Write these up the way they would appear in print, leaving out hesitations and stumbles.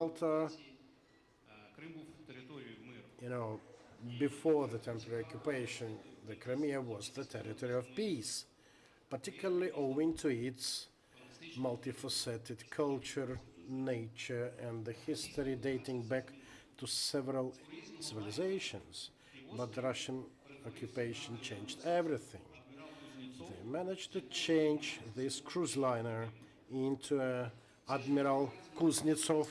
Malta, you know, before the temporary occupation, the Crimea was the territory of peace, particularly owing to its multifaceted culture, nature, and the history dating back to several civilizations. But the Russian occupation changed everything. They managed to change this cruise liner into a Admiral Kuznetsov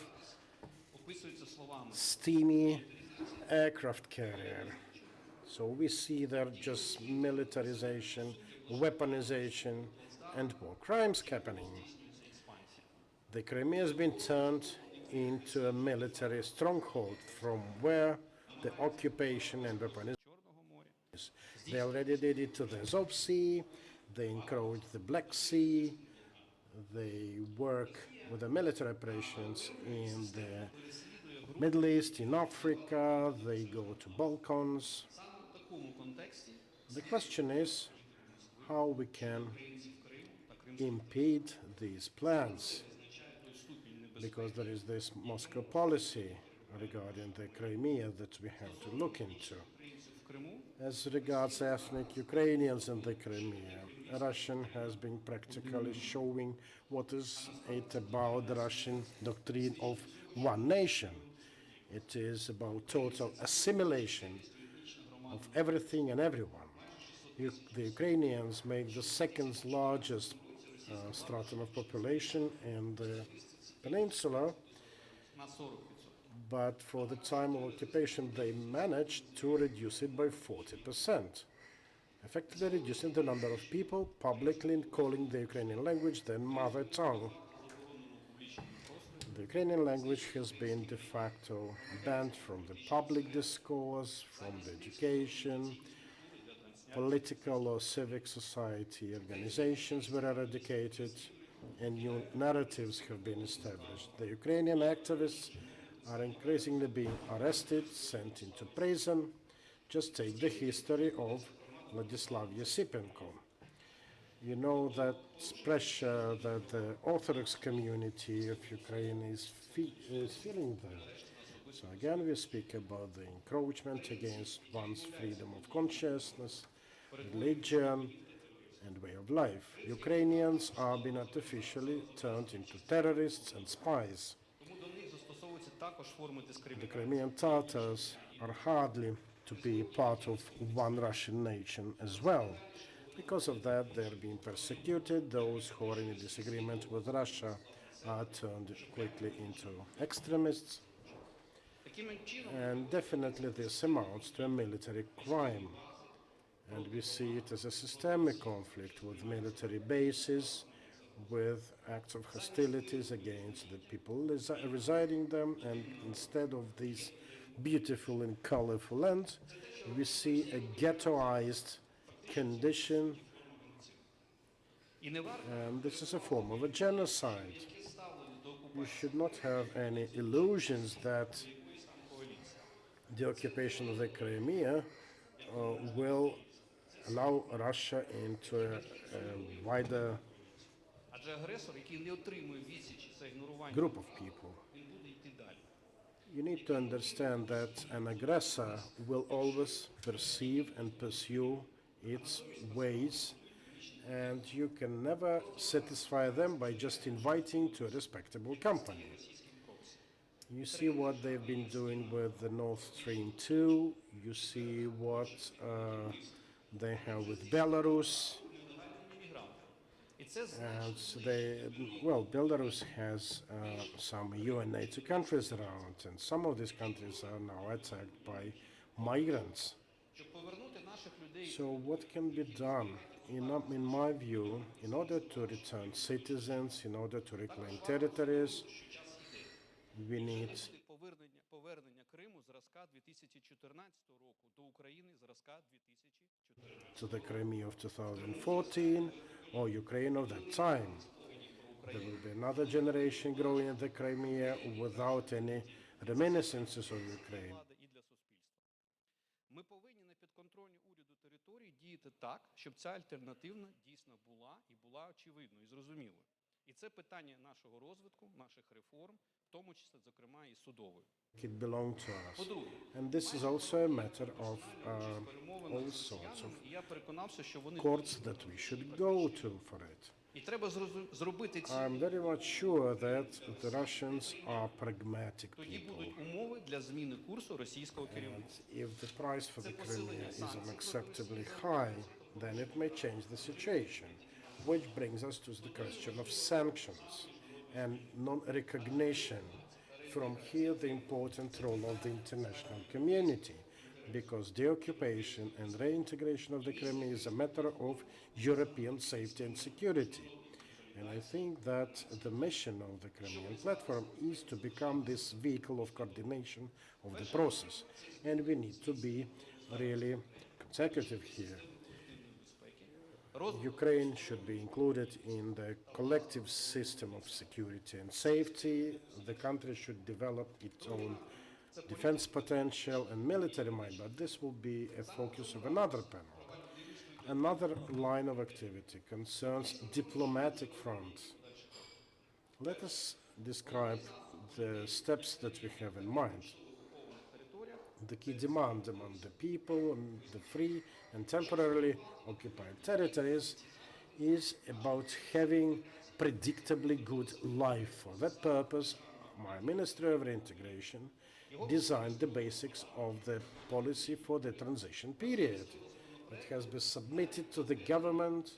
steamy aircraft carrier. So we see there just militarization, weaponization, and more crimes happening. The Crimea has been turned into a military stronghold from where the occupation and weaponization. They already did it to the Azov Sea, they encroached the Black Sea, they work with the military operations in the Middle East, in Africa, they go to Balkans. The question is how we can impede these plans, because there is this Moscow policy regarding the Crimea that we have to look into. As regards ethnic Ukrainians in the Crimea, Russia has been practically showing what is it about the Russian doctrine of one nation. It is about total assimilation of everything and everyone. The Ukrainians make the second largest stratum of population in the peninsula, but for the time of occupation they managed to reduce it by 40%, effectively reducing the number of people publicly calling the Ukrainian language their mother tongue. The Ukrainian language has been de facto banned from the public discourse, from the education, political or civic society organizations were eradicated, and new narratives have been established. The Ukrainian activists are increasingly being arrested, sent into prison. Just take the history of Vladislav Yasipenko. You know that pressure that the Orthodox community of Ukraine is feeling there. So again, we speak about the encroachment against one's freedom of consciousness, religion, and way of life. Ukrainians are being artificially turned into terrorists and spies. The Crimean Tatars are hardly to be part of one Russian nation as well. Because of that, they are being persecuted. Those who are in disagreement with Russia are turned quickly into extremists. And definitely this amounts to a military crime. And we see it as a systemic conflict with military bases, with acts of hostilities against the people residing them, and instead of this beautiful and colorful land, we see a ghettoized condition, and this is a form of a genocide. You should not have any illusions that the occupation of the Crimea will allow Russia into a wider group of people. You need to understand that an aggressor will always perceive and pursue its ways, and you can never satisfy them by just inviting to a respectable company. You see what they've been doing with the Nord Stream 2, you see what they have with Belarus, and well, Belarus has some UN NATO countries around, and some of these countries are now attacked by migrants. So what can be done? In my view, in order to return citizens, in order to reclaim territories, we need to the Crimea of 2014 or Ukraine of that time. There will be another generation growing in the Crimea without any reminiscences of Ukraine. Ми повинні на підконтрольній уряду території діяти так, щоб ця альтернативна дійсно була і була очевидною і зрозумілою. І це питання нашого розвитку, наших реформ, в тому числі, зокрема, і судової. It belonged to us. По-друге, And this is also a matter of перемовини all з sorts of росіянами, і я переконався, що вони courts that we should go to for it. і треба зробити ці. I'm very much sure that the Russians are pragmatic Тоді people. будуть умови для зміни курсу російського керівництва. If the price for the Crimea is unacceptably high, then it may change the situation, which brings us to the question of sanctions and non-recognition. From here, the important role of the international community, because the occupation and reintegration of the Crimea is a matter of European safety and security. And I think that the mission of the Crimean platform is to become this vehicle of coordination of the process. And we need to be really consecutive here. Ukraine should be included in the collective system of security and safety. The country should develop its own defense potential and military might, but this will be a focus of another panel. Another line of activity concerns diplomatic fronts. Let us describe the steps that we have in mind. The key demand among the people in the free and temporarily occupied territories is about having predictably good life. For that purpose, my Ministry of Reintegration designed the basics of the policy for the transition period. It has been submitted to the government,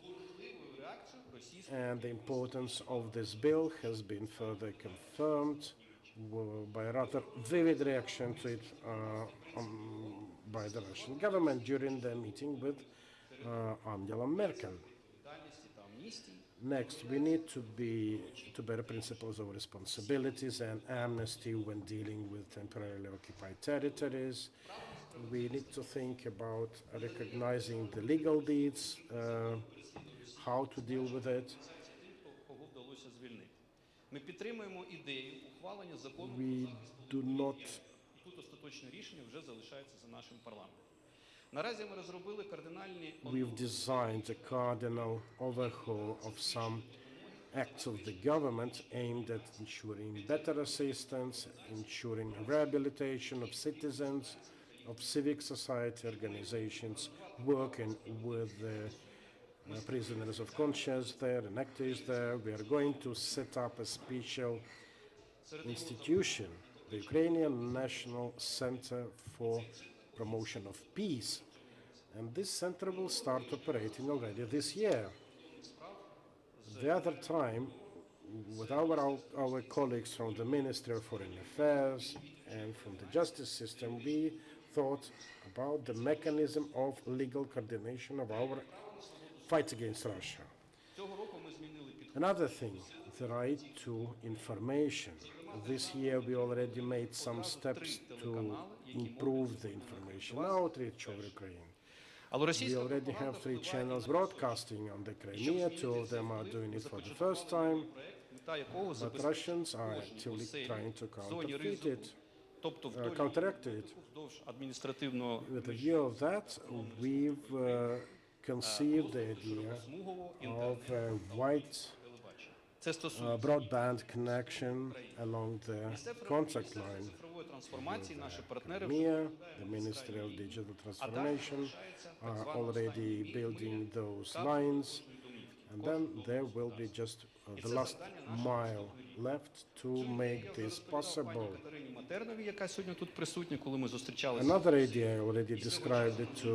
and the importance of this bill has been further confirmed by a rather vivid reaction to it by the Russian government during the meeting with Angela Merkel. Next, we need to bear principles of responsibilities and amnesty when dealing with temporarily occupied territories. We need to think about recognizing the legal deeds, how to deal with it. Кого вдалося звільнити. Ми підтримуємо ідею ухвалення закону We do not і тут остаточне рішення вже залишається за нашим парламентом. Наразі ми розробили кардинальні We've designed a cardinal overhaul of some acts of the government aimed at ensuring better assistance, ensuring rehabilitation of citizens, of civic society organizations working with the prisoners of conscience there and activists there. We are going to set up a special institution, the Ukrainian National Center for Promotion of Peace. And this center will start operating already this year. The other time, with our colleagues from the Ministry of Foreign Affairs and from the justice system, we thought about the mechanism of legal coordination of our fight against Russia. цього року ми змінили підхід. Another thing, the right to information. This year we already made some steps to improve the information outreach of Ukraine. Але We російська already have 3 channels broadcasting on the Crimea. 2 of them are doing it for the first time, мета якого but забезпечити Russians are actively trying to в зоні counterfeit ризику, it, тобто counteract it. вздовж адміністративного With a view of that, we've conceived the idea смугового of a white телебачення. Це стосується broadband connection along the contact line. цифрової трансформації. Наші партнери Crimea, the Ministry of Digital Transformation are already building those lines, and then there will be just the last mile left to make this possible. Катерині Матерновій, яка сьогодні тут присутня, коли ми зустрічалися. Another idea, I already described it to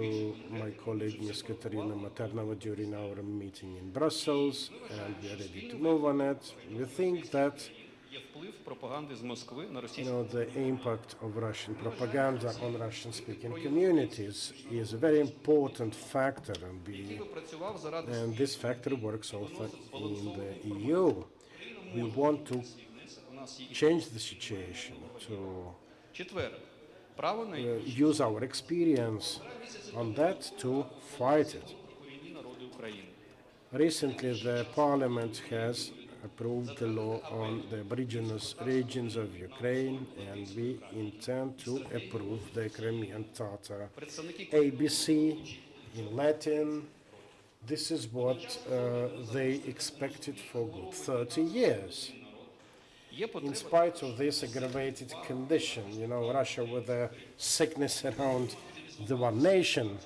my colleague Ms. Katerina Maternova during our meeting in Brussels, and we are ready to move on it. We think that Є вплив пропаганди з Москви на російську. the impact of Russian propaganda on Russian-speaking communities is a very important factor, Працював заради and this factor works also in the EU. We want to у нас є change the situation, to четверте. Право на use our experience on that to fight it. корінні народи України. Recently, the parliament has approved the law on the aboriginous regions of Ukraine, and we intend to approve the Crimean Tatar Представники ABC in Latin This is what they expected for good 30 years. Є In потреба spite of this aggravated condition, you know, Russia with the sickness around the one nation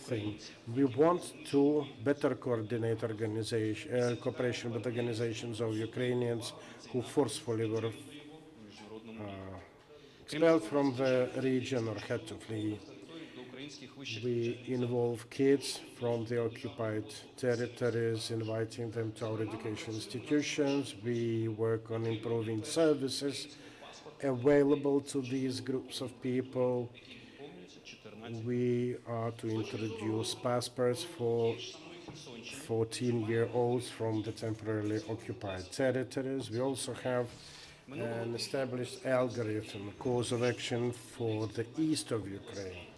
thing, we want to better coordinate cooperation with organizations of Ukrainians who forcefully were expelled from the region or had to flee. до українських вищих We involve kids from the occupied territories, inviting them to our education institutions. We work on improving services available to these groups of people. We are to introduce passports for 14-year-olds from the temporarily occupied territories. We also have an established algorithm, course of action for the east of Ukraine.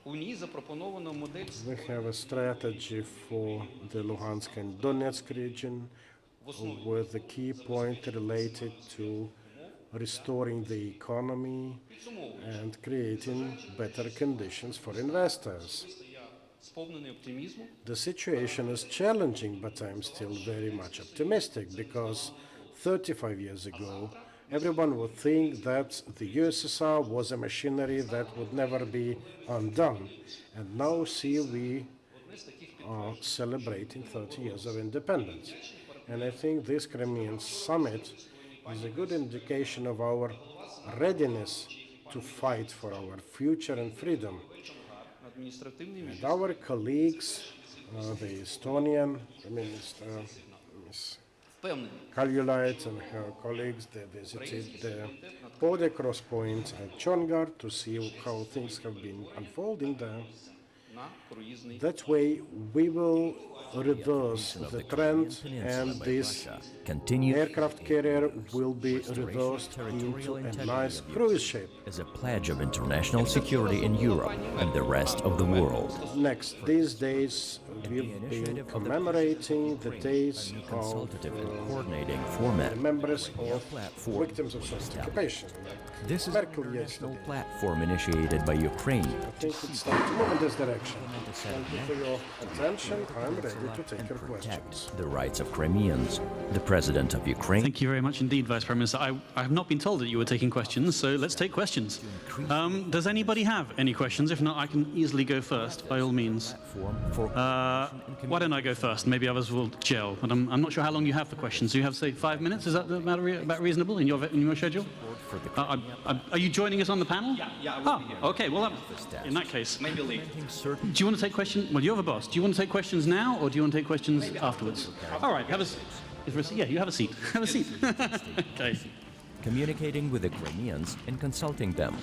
У ній запропоновано модель We have a strategy for the Luhansk and Donetsk region with the key point related to restoring the economy and creating better conditions for investors. сповнений оптимізму. The situation is challenging, but I'm still very much optimistic because 35 years ago, everyone would think that the USSR was a machinery that would never be undone. And now, see, we are celebrating 30 years of independence. And I think this Crimean summit is a good indication of our readiness to fight for our future and freedom. Адміністративний And our colleagues, the Estonian Minister, Ms. впевнений. Kaljulaid and her colleagues, they visited the border cross point at Chongar to see how things have been unfolding there. На круїзний That way, we will reverse of the the trend, Crimean and Peninsula by this Russia continued aircraft carrier will be restoration of reversed territorial into a integrity nice of cruise Ukraine ship. as a pledge of international security in Europe and the rest of the world. Next, these days The we've been initiative of the commemorating President the of Ukraine, days a new of consultative and coordinating format, the members of platform victims of Soviet established. occupation. This is an Merkel international yesterday. platform initiated by Ukraine I think it's time to move in this direction. to set Thank you for your attention. I'm ready to take and your protect questions. the rights of Crimeans. The President of Ukraine Thank you very much indeed, Vice Prime Minister. I have not been told that you were taking questions, so let's take questions. Does anybody have any questions? If not, I can easily go first, by all means. platform for Why don't I go first? Maybe others will gel. But I'm not sure how long you have for questions. Do you have, say, 5 minutes? Is that about reasonable in your schedule? for the Are you joining us on the panel? Yeah, I will be here. Okay. Well, in that case, Maybe late. certain do you want to take questions? Well, you're the boss. Do you want to take questions now, or do you want to take questions afterwards? All right. Yeah, you have a seat. Have a seat. Okay. communicating with the Crimeans and consulting them,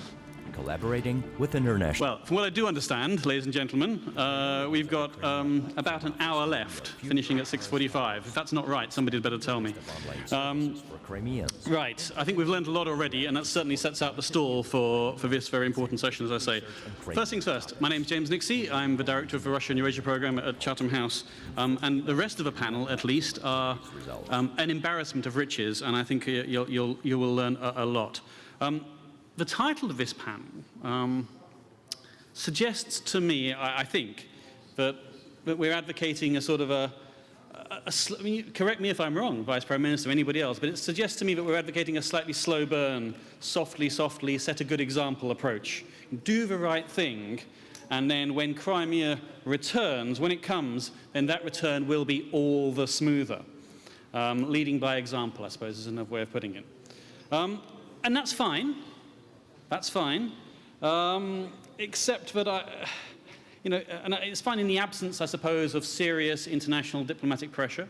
collaborating with international Well, from what I do understand, ladies and gentlemen, we've got about an hour left, finishing at 6:45. If that's not right, somebody'd better tell me. for Crimeans. Right. I think we've learned a lot already, and that certainly sets out the stall for this very important session, as I say. First things first, my name's James Nixie. I'm the director of the Russia and Eurasia program at Chatham House. And the rest of the panel, at least, are an embarrassment of riches, and I think you will learn a lot. The title of this panel suggests to me, I think, that we're advocating a sort of I mean, correct me if I'm wrong, Vice Prime Minister, anybody else, but it suggests to me that we're advocating a slightly slow burn, softly, set a good example approach. Do the right thing, and then when Crimea returns, when it comes, then that return will be all the smoother. Leading by example, I suppose, is another way of putting it. And that's fine. That's fine, except that and it's fine in the absence, I suppose, of serious international diplomatic pressure.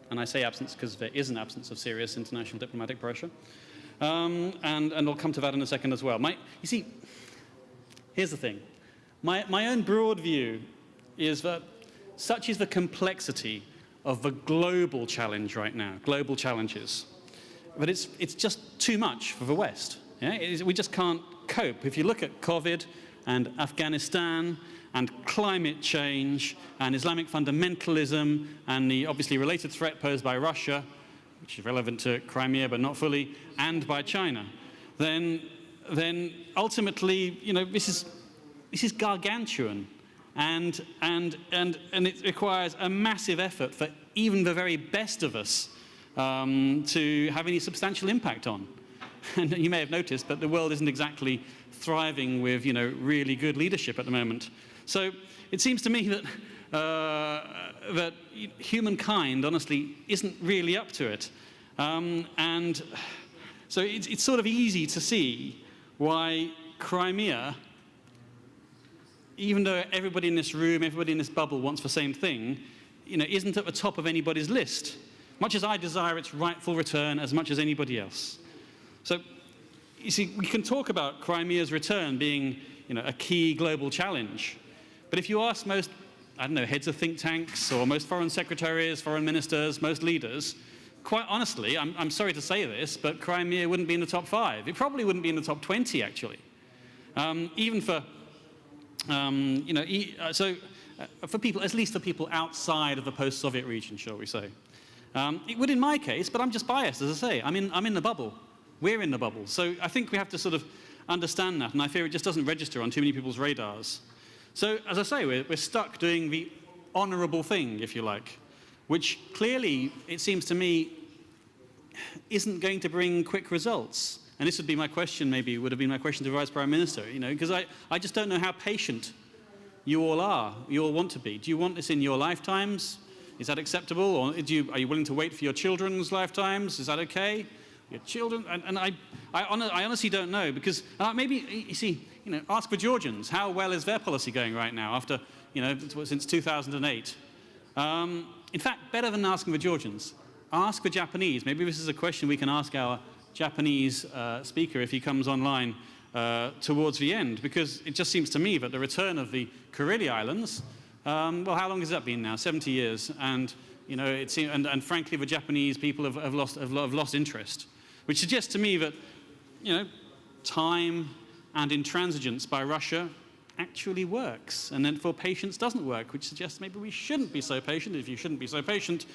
And I say absence because there is an absence of serious international diplomatic pressure. And I'll come to that in a second as well. You see, here's the thing. My own broad view is that such is the complexity of the global challenge right now, global challenges, but it's just too much for the West. Yeah? We just can't cope. If you look at COVID and Afghanistan and climate change and Islamic fundamentalism and the obviously related threat posed by Russia, which is relevant to Crimea but not fully, and by China, then ultimately, this is gargantuan. and it requires a massive effort for even the very best of us to have any substantial impact on. And you may have noticed that the world isn't exactly thriving with, you know, really good leadership at the moment. So it seems to me that that humankind, honestly, isn't really up to it. And so it's sort of easy to see why Crimea, even though everybody in this room, everybody in this bubble wants the same thing, you know, isn't at the top of anybody's list, much as I desire its rightful return as much as anybody else. So, you see, we can talk about Crimea's return being, you know, a key global challenge, but if you ask most, I don't know, heads of think tanks or most foreign secretaries, foreign ministers, most leaders, quite honestly, I'm sorry to say this, but Crimea wouldn't be in the top 5. It probably wouldn't be in the top 20, actually. Even for, you know, for people, at least for people outside of the post-Soviet region, shall we say. It would in my case, but I'm just biased, as I say. I'm in the bubble. We're in the bubble. So I think we have to sort of understand that, and I fear it just doesn't register on too many people's radars. So, as I say, we're stuck doing the honourable thing, if you like, which clearly, it seems to me, isn't going to bring quick results. And this would be my question, maybe, would have been my question to the Vice Prime Minister, you know, because I just don't know how patient you all are, you all want to be. Do you want this in your lifetimes? Is that acceptable? Or are you willing to wait for your children's lifetimes? Is that okay? Your children? And I honestly don't know, because maybe, you see, you know, ask the Georgians, how well is their policy going right now after, you know, since 2008? In fact, better than asking the Georgians, ask the Japanese. Maybe this is a question we can ask our Japanese speaker if he comes online towards the end, because it just seems to me that the return of the Kurili Islands, well, how long has that been now? 70 years, and you know, it seems, and frankly, the Japanese people have lost interest, which suggests to me that, you know, time and intransigence by Russia actually works, and then for patience doesn't work, which suggests maybe we shouldn't be so patient. If you shouldn't be so patient,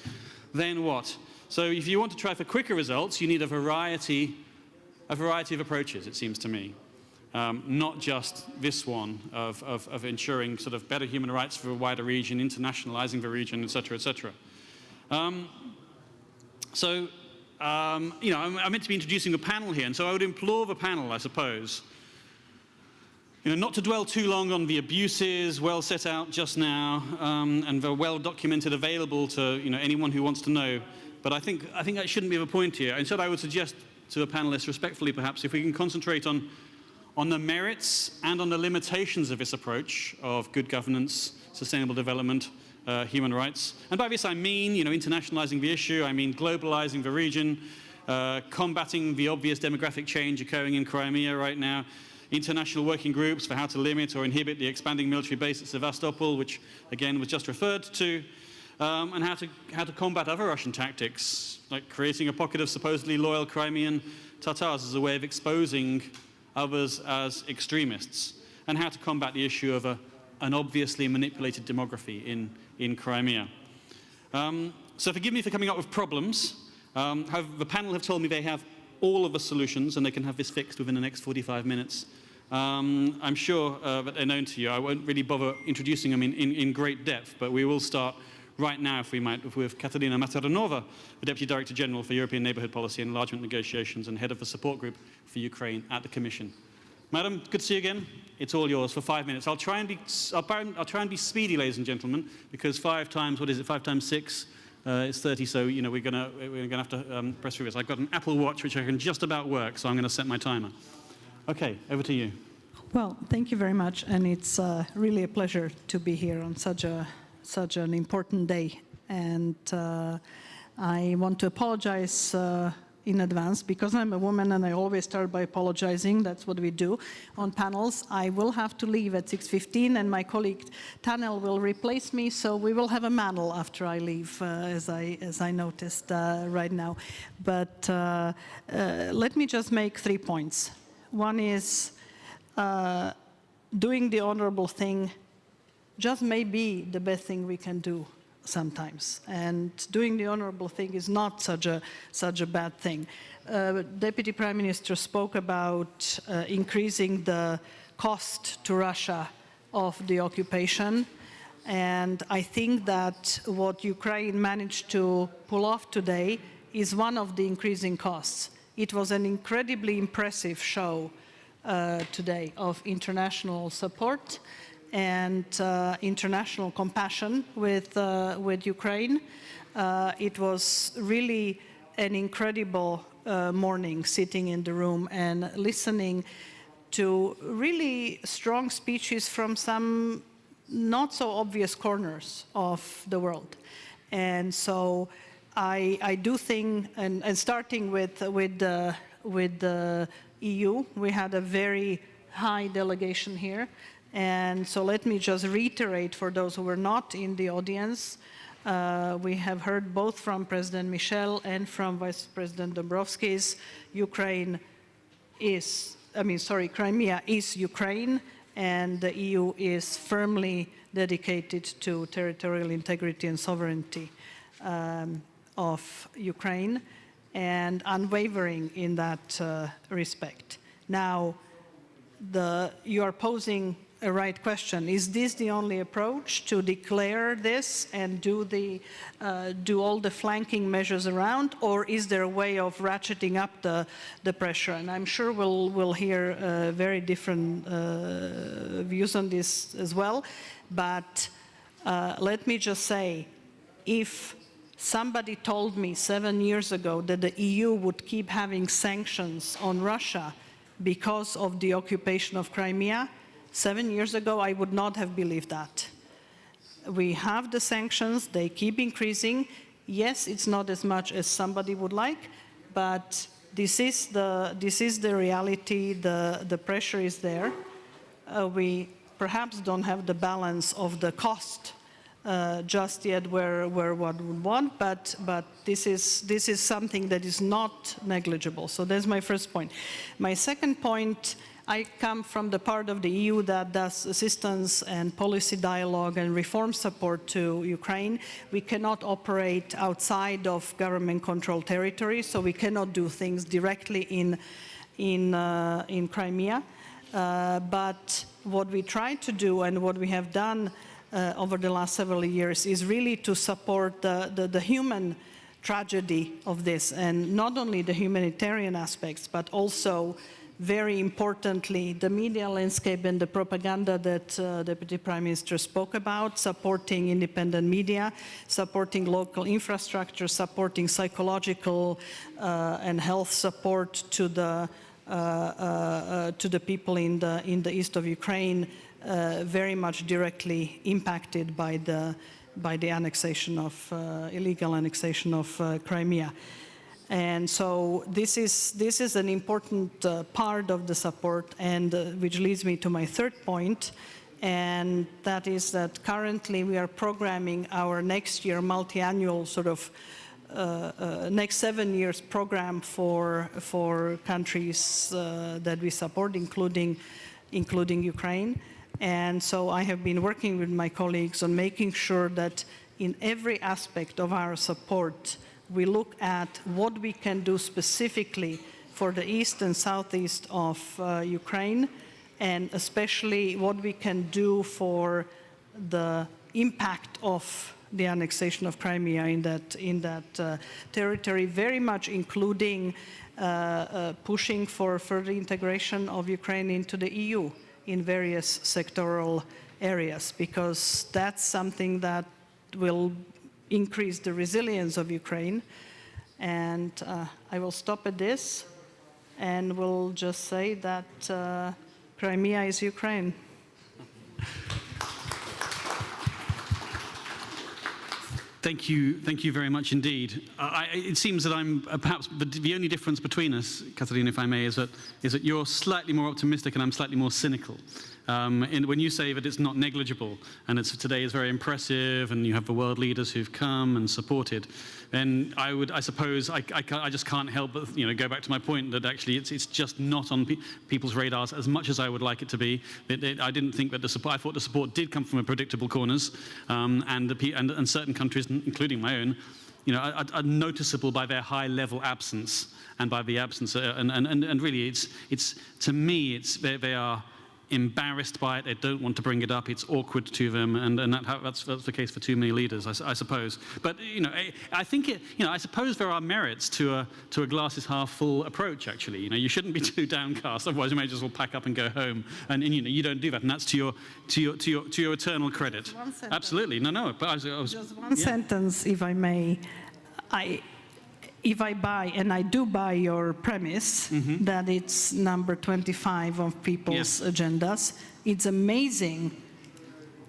then what? So if you want to try for quicker results, you need a variety of approaches, it seems to me. Not just this one of ensuring sort of better human rights for a wider region, internationalizing the region, et cetera, et cetera. You know, I'm meant to be introducing the panel here, and so I would implore the panel, I suppose, you know, not to dwell too long on the abuses well set out just now, and the well documented, available to, you know, anyone who wants to know. But I think that shouldn't be the point here. Instead, I would suggest to the panelists, respectfully perhaps, if we can concentrate on the merits and on the limitations of this approach of good governance, sustainable development, human rights. And by this I mean, you know, internationalizing the issue, I mean globalizing the region, combating the obvious demographic change occurring in Crimea right now, international working groups for how to limit or inhibit the expanding military base at Sevastopol, which again was just referred to, and how to combat other Russian tactics, like creating a pocket of supposedly loyal Crimean Tatars as a way of exposing others as extremists, and how to combat the issue of an obviously manipulated demography in Crimea. So forgive me for coming up with problems. However, the panel have told me they have all of the solutions and they can have this fixed within the next 45 minutes. I'm sure that they're known to you. I won't really bother introducing them in great depth, but we will start right now, if we might, with Katerina Mataranova, the Deputy Director General for European Neighbourhood Policy and Enlargement Negotiations and Head of the Support Group for Ukraine at the Commission. Madam, good to see you again. It's all yours for 5 minutes. I'll try and be speedy, ladies and gentlemen, because 5 times, what is it, 5 times 6 is 30, so, you know, we're gonna have to press through this. I've got an Apple Watch which I can just about work, so I'm gonna set my timer. Okay, over to you. Well, thank you very much, and it's really a pleasure to be here on such an important day. And I want to apologize in advance, because I'm a woman and I always start by apologizing. That's what we do on panels. I will have to leave at 6:15, and my colleague Tanel will replace me, so we will have a manel after I leave, as I noticed right now. But let me just make 3 points. One is doing the honorable thing just may be the best thing we can do sometimes, and doing the honorable thing is not such a bad thing. Deputy Prime Minister spoke about increasing the cost to Russia of the occupation. And I think that what Ukraine managed to pull off today is one of the increasing costs. It was an incredibly impressive show today of international support and international compassion with Ukraine. It was really an incredible morning sitting in the room and listening to really strong speeches from some not so obvious corners of the world. And so I do think, and starting with the EU, we had a very high delegation here. And so let me just reiterate for those who were not in the audience, we have heard both from President Michel and from Vice President Dombrovskis, Crimea is Ukraine, and the EU is firmly dedicated to territorial integrity and sovereignty of Ukraine, and unwavering in that respect. Now, you are posing a right question. Is this the only approach, to declare this and do all the flanking measures around, or is there a way of ratcheting up the pressure? And I'm sure we'll hear very different views on this as well. But let me just say, if somebody told me 7 years ago that the EU would keep having sanctions on Russia because of the occupation of Crimea, 7 years ago, I would not have believed that. We have the sanctions, they keep increasing. Yes, it's not as much as somebody would like, but this is the reality, the pressure is there. We perhaps don't have the balance of the cost just yet where one would want, but this is something that is not negligible. So that's my first point. My second point, I come from the part of the EU that does assistance and policy dialogue and reform support to Ukraine. We cannot operate outside of government-controlled territory, so we cannot do things directly in Crimea. But what we try to do and what we have done over the last several years is really to support the human tragedy of this, and not only the humanitarian aspects, but also, very importantly, the media landscape and the propaganda that Deputy Prime Minister spoke about, supporting independent media, supporting local infrastructure, supporting psychological and health support to the people in the east of Ukraine, very much directly impacted by the annexation of illegal annexation of Crimea. And so this is an important part of the support, and which leads me to my third point, and that is that currently we are programming our next year multi-annual sort of next 7 years program for countries that we support, including Ukraine. And so I have been working with my colleagues on making sure that in every aspect of our support, we look at what we can do specifically for the east and southeast of Ukraine, and especially what we can do for the impact of the annexation of Crimea in that territory, very much including pushing for further integration of Ukraine into the EU in various sectoral areas, because that's something that will increase the resilience of Ukraine. And I will stop at this and will just say that Crimea is Ukraine. Thank you very much indeed. It seems that I'm perhaps the only difference between us, Katarina, if I may, is that you're slightly more optimistic and I'm slightly more cynical. When you say that it's not negligible and today is very impressive and you have the world leaders who've come and supported, then I suppose I just can't help but go back to my point that actually it's just not on people's radars as much as I would like it to be. I didn't think that I thought the support did come from predictable corners, and certain countries, including my own, are noticeable by their high-level absence and by the absence. And really, it's to me, they are embarrassed by it. They don't want to bring it up. It's awkward to them, and that's the case for too many leaders, I suppose. But I think I suppose there are merits to a glass is half full approach. Actually, you shouldn't be too downcast. Otherwise, you may just well pack up and go home. And you don't do that, and that's to your eternal credit. Absolutely, no. But I was just one sentence, if I may. If I buy, and I do buy your premise that it's number 25 of people's agendas, it's amazing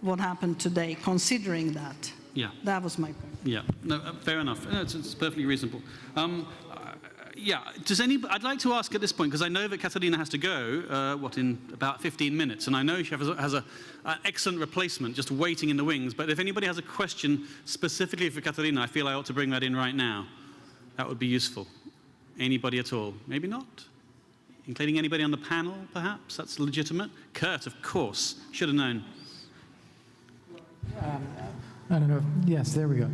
what happened today, considering that. Yeah. That was my point. Yeah, no, fair enough. No, it's perfectly reasonable. I'd like to ask at this point, because I know that Katarina has to go, in about 15 minutes, and I know she has an excellent replacement just waiting in the wings, but if anybody has a question specifically for Katarina, I feel I ought to bring that in right now. That would be useful. Anybody at all? Maybe not? Including anybody on the panel, perhaps? That's legitimate. Kurt, of course. Should have known. I don't know. Yes, there we go.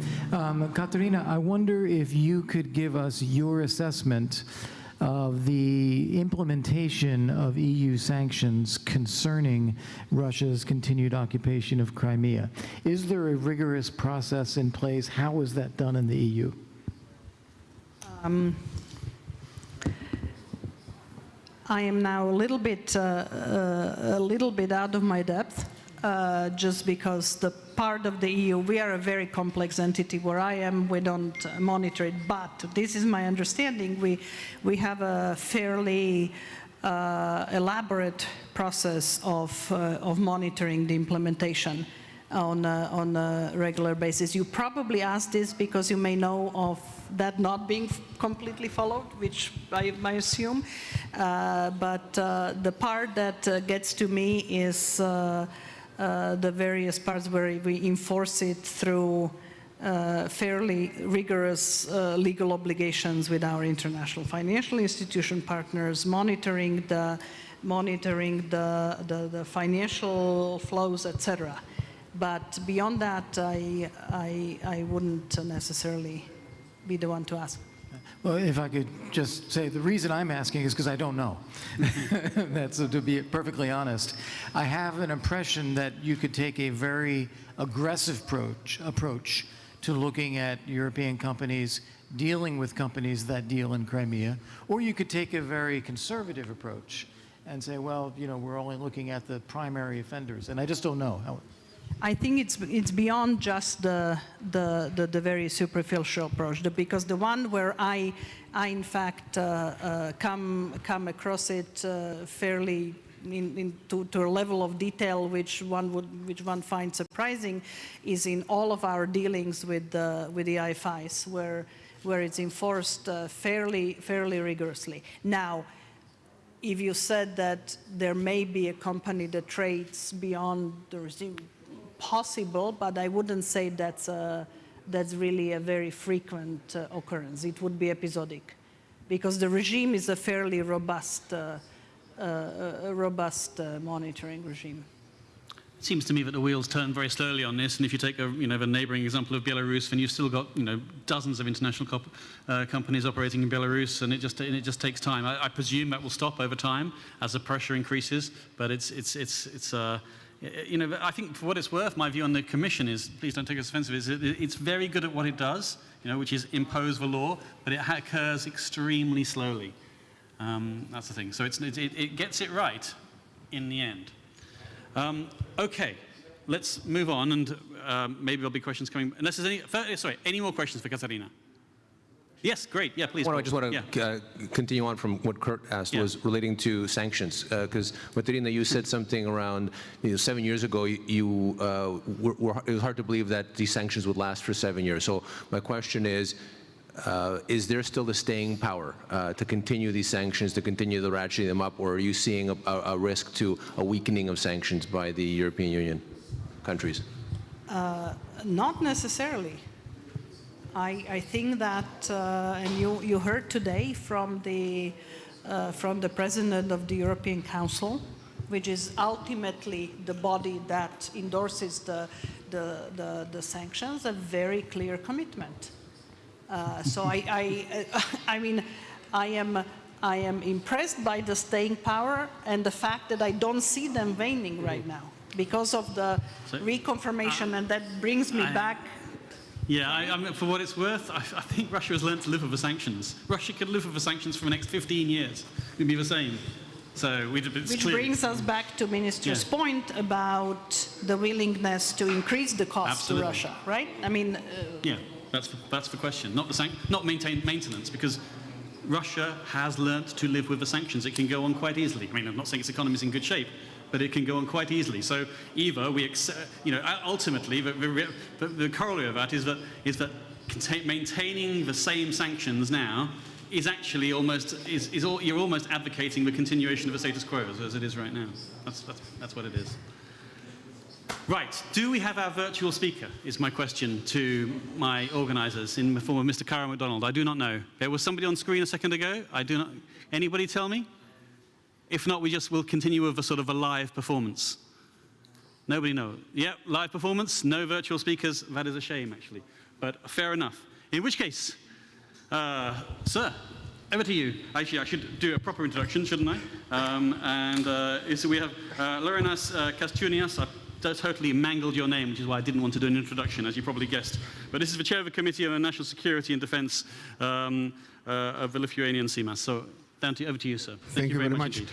Katarina, I wonder if you could give us your assessment of the implementation of EU sanctions concerning Russia's continued occupation of Crimea. Is there a rigorous process in place? How is that done in the EU? I am now a little bit out of my depth, just because the part of the EU, we are a very complex entity. Where I am, we don't monitor it, but this is my understanding. We have a fairly elaborate process of monitoring the implementation on a regular basis. You probably asked this because you may know of that not being completely followed, which I assume. But the part that gets to me is the various parts where we enforce it through fairly rigorous legal obligations with our international financial institution partners, monitoring the financial flows, etc. But beyond that, I wouldn't necessarily be the one to ask. Well, if I could just say, the reason I'm asking is because I don't know. That's to be perfectly honest. I have an impression that you could take a very aggressive approach to looking at European companies dealing with companies that deal in Crimea, or you could take a very conservative approach and say, well, we're only looking at the primary offenders, and I just don't know how. I think it's beyond just the very superficial approach, because the one where I in fact come across it fairly to a level of detail which one finds surprising is in all of our dealings with the IFIs, where it's enforced fairly rigorously. Now, if you said that there may be a company that trades beyond the regime, possible, but I wouldn't say that's really a very frequent occurrence. It would be episodic, because the regime is a fairly robust monitoring regime. It seems to me that the wheels turn very slowly on this, and if you take the neighboring example of Belarus, then you've still got dozens of international companies operating in Belarus, and it just takes time. I presume that will stop over time as the pressure increases, but I think for what it's worth, my view on the Commission is, please don't take us offensive, is it's very good at what it does, which is impose the law, but it occurs extremely slowly. That's the thing. So it gets it right in the end. Okay, let's move on, and maybe there'll be questions coming. Unless there's any more questions for Katarina? Yes, great. Yeah, please. I just want to continue on from what Kurt asked, was relating to sanctions. Because, Katarina, you said something around 7 years ago, it was hard to believe that these sanctions would last for 7 years. So my question is there still the staying power to continue these sanctions, to continue the ratcheting them up, or are you seeing a risk to a weakening of sanctions by the European Union countries? Not necessarily. I think that, and you heard today from the President of the European Council, which is ultimately the body that endorses the sanctions, a very clear commitment. So I mean, I I am impressed by the staying power and the fact that I don't see them waning right now because of the reconfirmation, and that brings me back. Yeah, I mean, for what it's worth, I think Russia has learned to live with the sanctions. Russia could live with the sanctions for the next 15 years. It would be the same. So Which brings us back to Minister's point about the willingness to increase the cost to Russia, right? I mean... yeah, that's the question, not maintain maintenance, because Russia has learnt to live with the sanctions. It can go on quite easily. I mean, I'm not saying its economy is in good shape, but it can go on quite easily. So either we, ultimately, the corollary of that is that maintaining the same sanctions now is actually you're almost advocating the continuation of the status quo as it is right now. That's what it is. Right, do we have our virtual speaker, is my question to my organisers in the form of Mr. Cara MacDonald. I do not know. There was somebody on screen a second ago. I do not, anybody tell me? If not, we'll continue with a sort of a live performance. Nobody knows. Yep, live performance, no virtual speakers. That is a shame, actually, but fair enough. In which case, sir, over to you. Actually, I should do a proper introduction, shouldn't I? So we have Laurenas Kasčiūnas. I totally mangled your name, which is why I didn't want to do an introduction, as you probably guessed. But this is the chair of the Committee on National Security and Defense of the Lithuanian Seimas. So over to you, sir. Thank you very much. Indeed.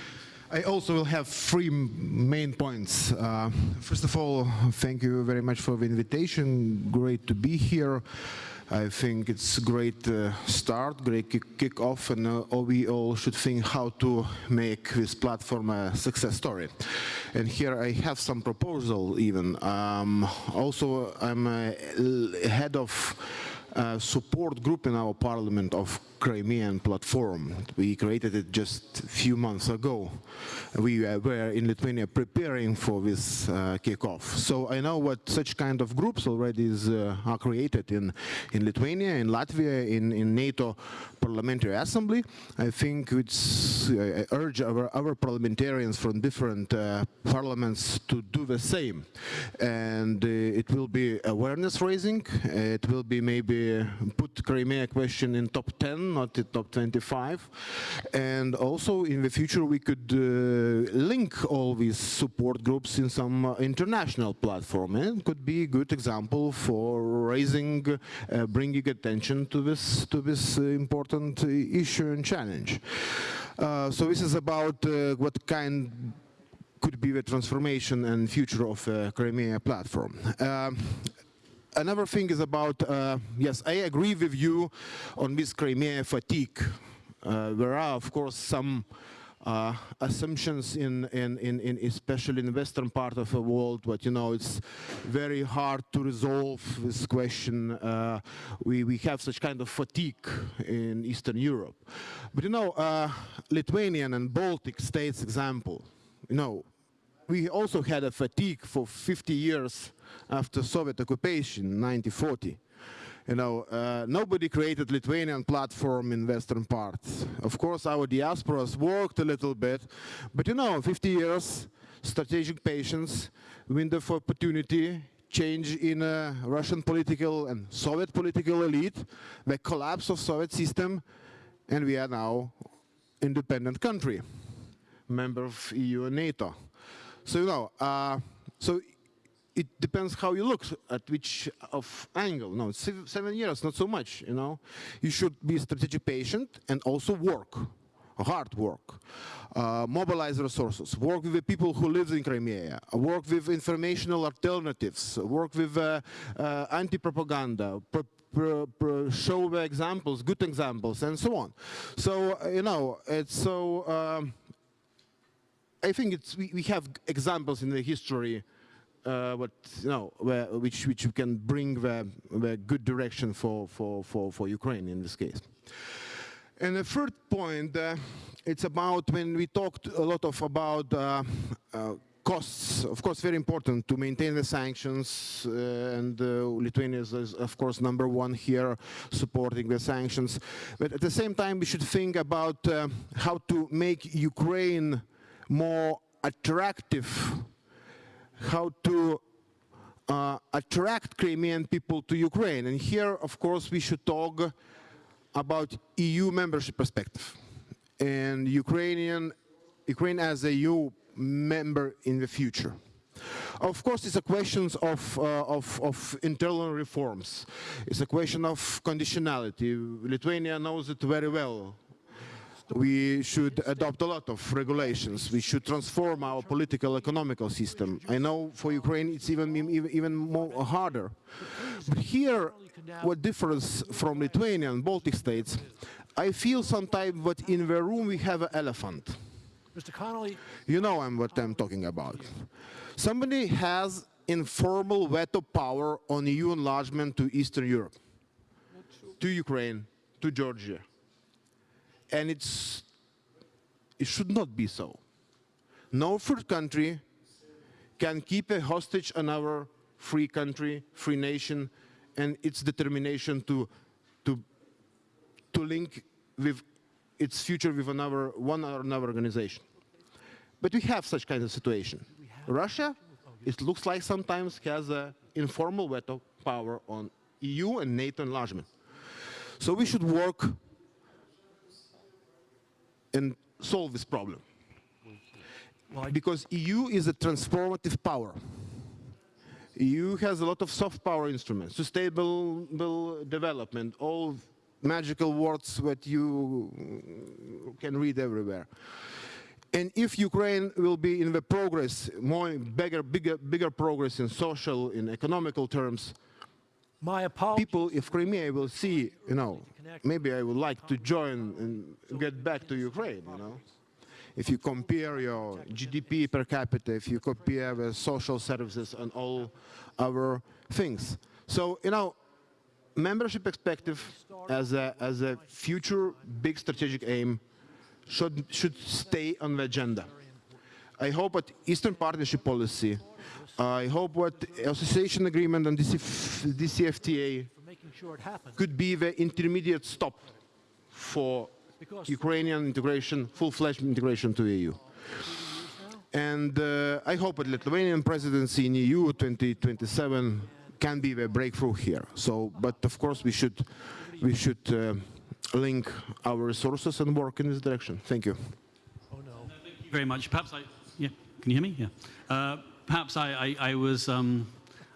I also will have three main points. First of all, thank you very much for the invitation. Great to be here. I think it's a great start, great kick-off, and we all should think how to make this platform a success story. And here I have some proposal even. Also, I'm head of support group in our parliament of Crimean platform. We created it just a few months ago. We were in Lithuania preparing for this kickoff. So I know what such kind of groups already are created in Lithuania, in Latvia, in NATO Parliamentary Assembly. I think I urge our parliamentarians from different parliaments to do the same. And it will be awareness raising. It will be maybe put Crimea question in top 10, not in top 25. And also in the future we could link all these support groups in some international platform. It could be a good example for raising, bringing attention to this important issue and challenge. So this is about what kind could be the transformation and future of Crimea platform. Another thing is about, yes, I agree with you on this Crimea fatigue. There are, of course, some assumptions especially in the western part of the world, but it's very hard to resolve this question. We have such kind of fatigue in Eastern Europe. But Lithuanian and Baltic states example, we also had a fatigue for 50 years after Soviet occupation in 1940. Nobody created Lithuanian platform in western parts. Of course, our diasporas worked a little bit, but 50 years, strategic patience, window for opportunity, change in Russian political and Soviet political elite, the collapse of Soviet system, and we are now independent country, member of EU and NATO. So, so it depends how you look at which angle. No, 7 years, not so much, You should be strategic patient and also work, hard work. Mobilize resources, work with the people who live in Crimea, work with informational alternatives, work with anti-propaganda, show the examples, good examples, and so on. So, it's so... I think we have examples in the history, which you can bring the good direction for Ukraine in this case. And the third point, it's about when we talked a lot about costs. Of course, very important to maintain the sanctions, and Lithuania is, of course, #1 here supporting the sanctions. But at the same time, we should think about how to make Ukraine more attractive, how to attract Crimean people to Ukraine. And here, of course, we should talk about EU membership perspective. and Ukraine as a EU member in the future. Of course, it's a question of internal reforms. It's a question of conditionality. Lithuania knows it very well. We should adopt a lot of regulations. We should transform our political, economical system. I know for Ukraine it's even more harder. But here, what differs from Lithuania and Baltic states, I feel sometimes that in the room we have an elephant. Mr. Connolly. You know what I'm talking about. Somebody has informal veto power on EU enlargement to Eastern Europe, to Ukraine, to Georgia. And it should not be so. No third country can keep a hostage another free country, free nation, and its determination to link with its future with one or another organization. But we have such kind of situation. Russia, it looks like sometimes has an informal veto power on EU and NATO enlargement. So we should work and solve this problem. Because EU is a transformative power. EU has a lot of soft power instruments, sustainable development, all magical words that you can read everywhere. And if Ukraine will be in the progress, bigger progress in social, in economical terms, people of Crimea will see, maybe I would like to join and get back to Ukraine, If you compare your GDP per capita, if you compare the social services and all other things. So, membership perspective as a future big strategic aim should stay on the agenda. I hope that Eastern Partnership policy, I hope what association agreement and DCFTA could be the intermediate stop for Ukrainian integration, full-fledged integration to the EU. And I hope that Lithuanian presidency in EU 2027 can be the breakthrough here. So, but of course we should link our resources and work in this direction. Thank you. Thank you very much. Perhaps can you hear me? Yeah. Perhaps I was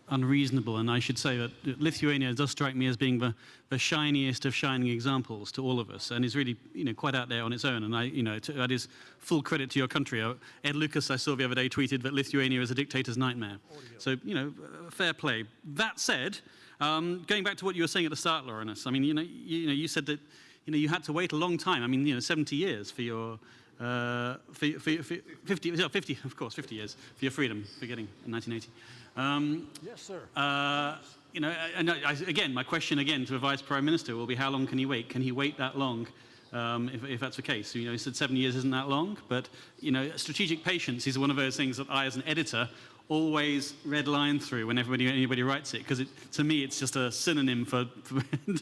unreasonable, and I should say that Lithuania does strike me as being the shiniest of shining examples to all of us, and is really quite out there on its own. And that is full credit to your country. Ed Lucas, I saw the other day, tweeted that Lithuania is a dictator's nightmare. So fair play. That said, going back to what you were saying at the start, Laurinus, I mean you said that you had to wait a long time. I mean 70 years for your 50 years for your freedom, forgetting in 1980. Yes, sir. And again, my question again to the Vice Prime Minister will be, how long can he wait? Can he wait that long, if that's the case? So, he said 7 years isn't that long, but strategic patience is one of those things that I, as an editor, always red line through when anybody writes it, because to me it's just a synonym for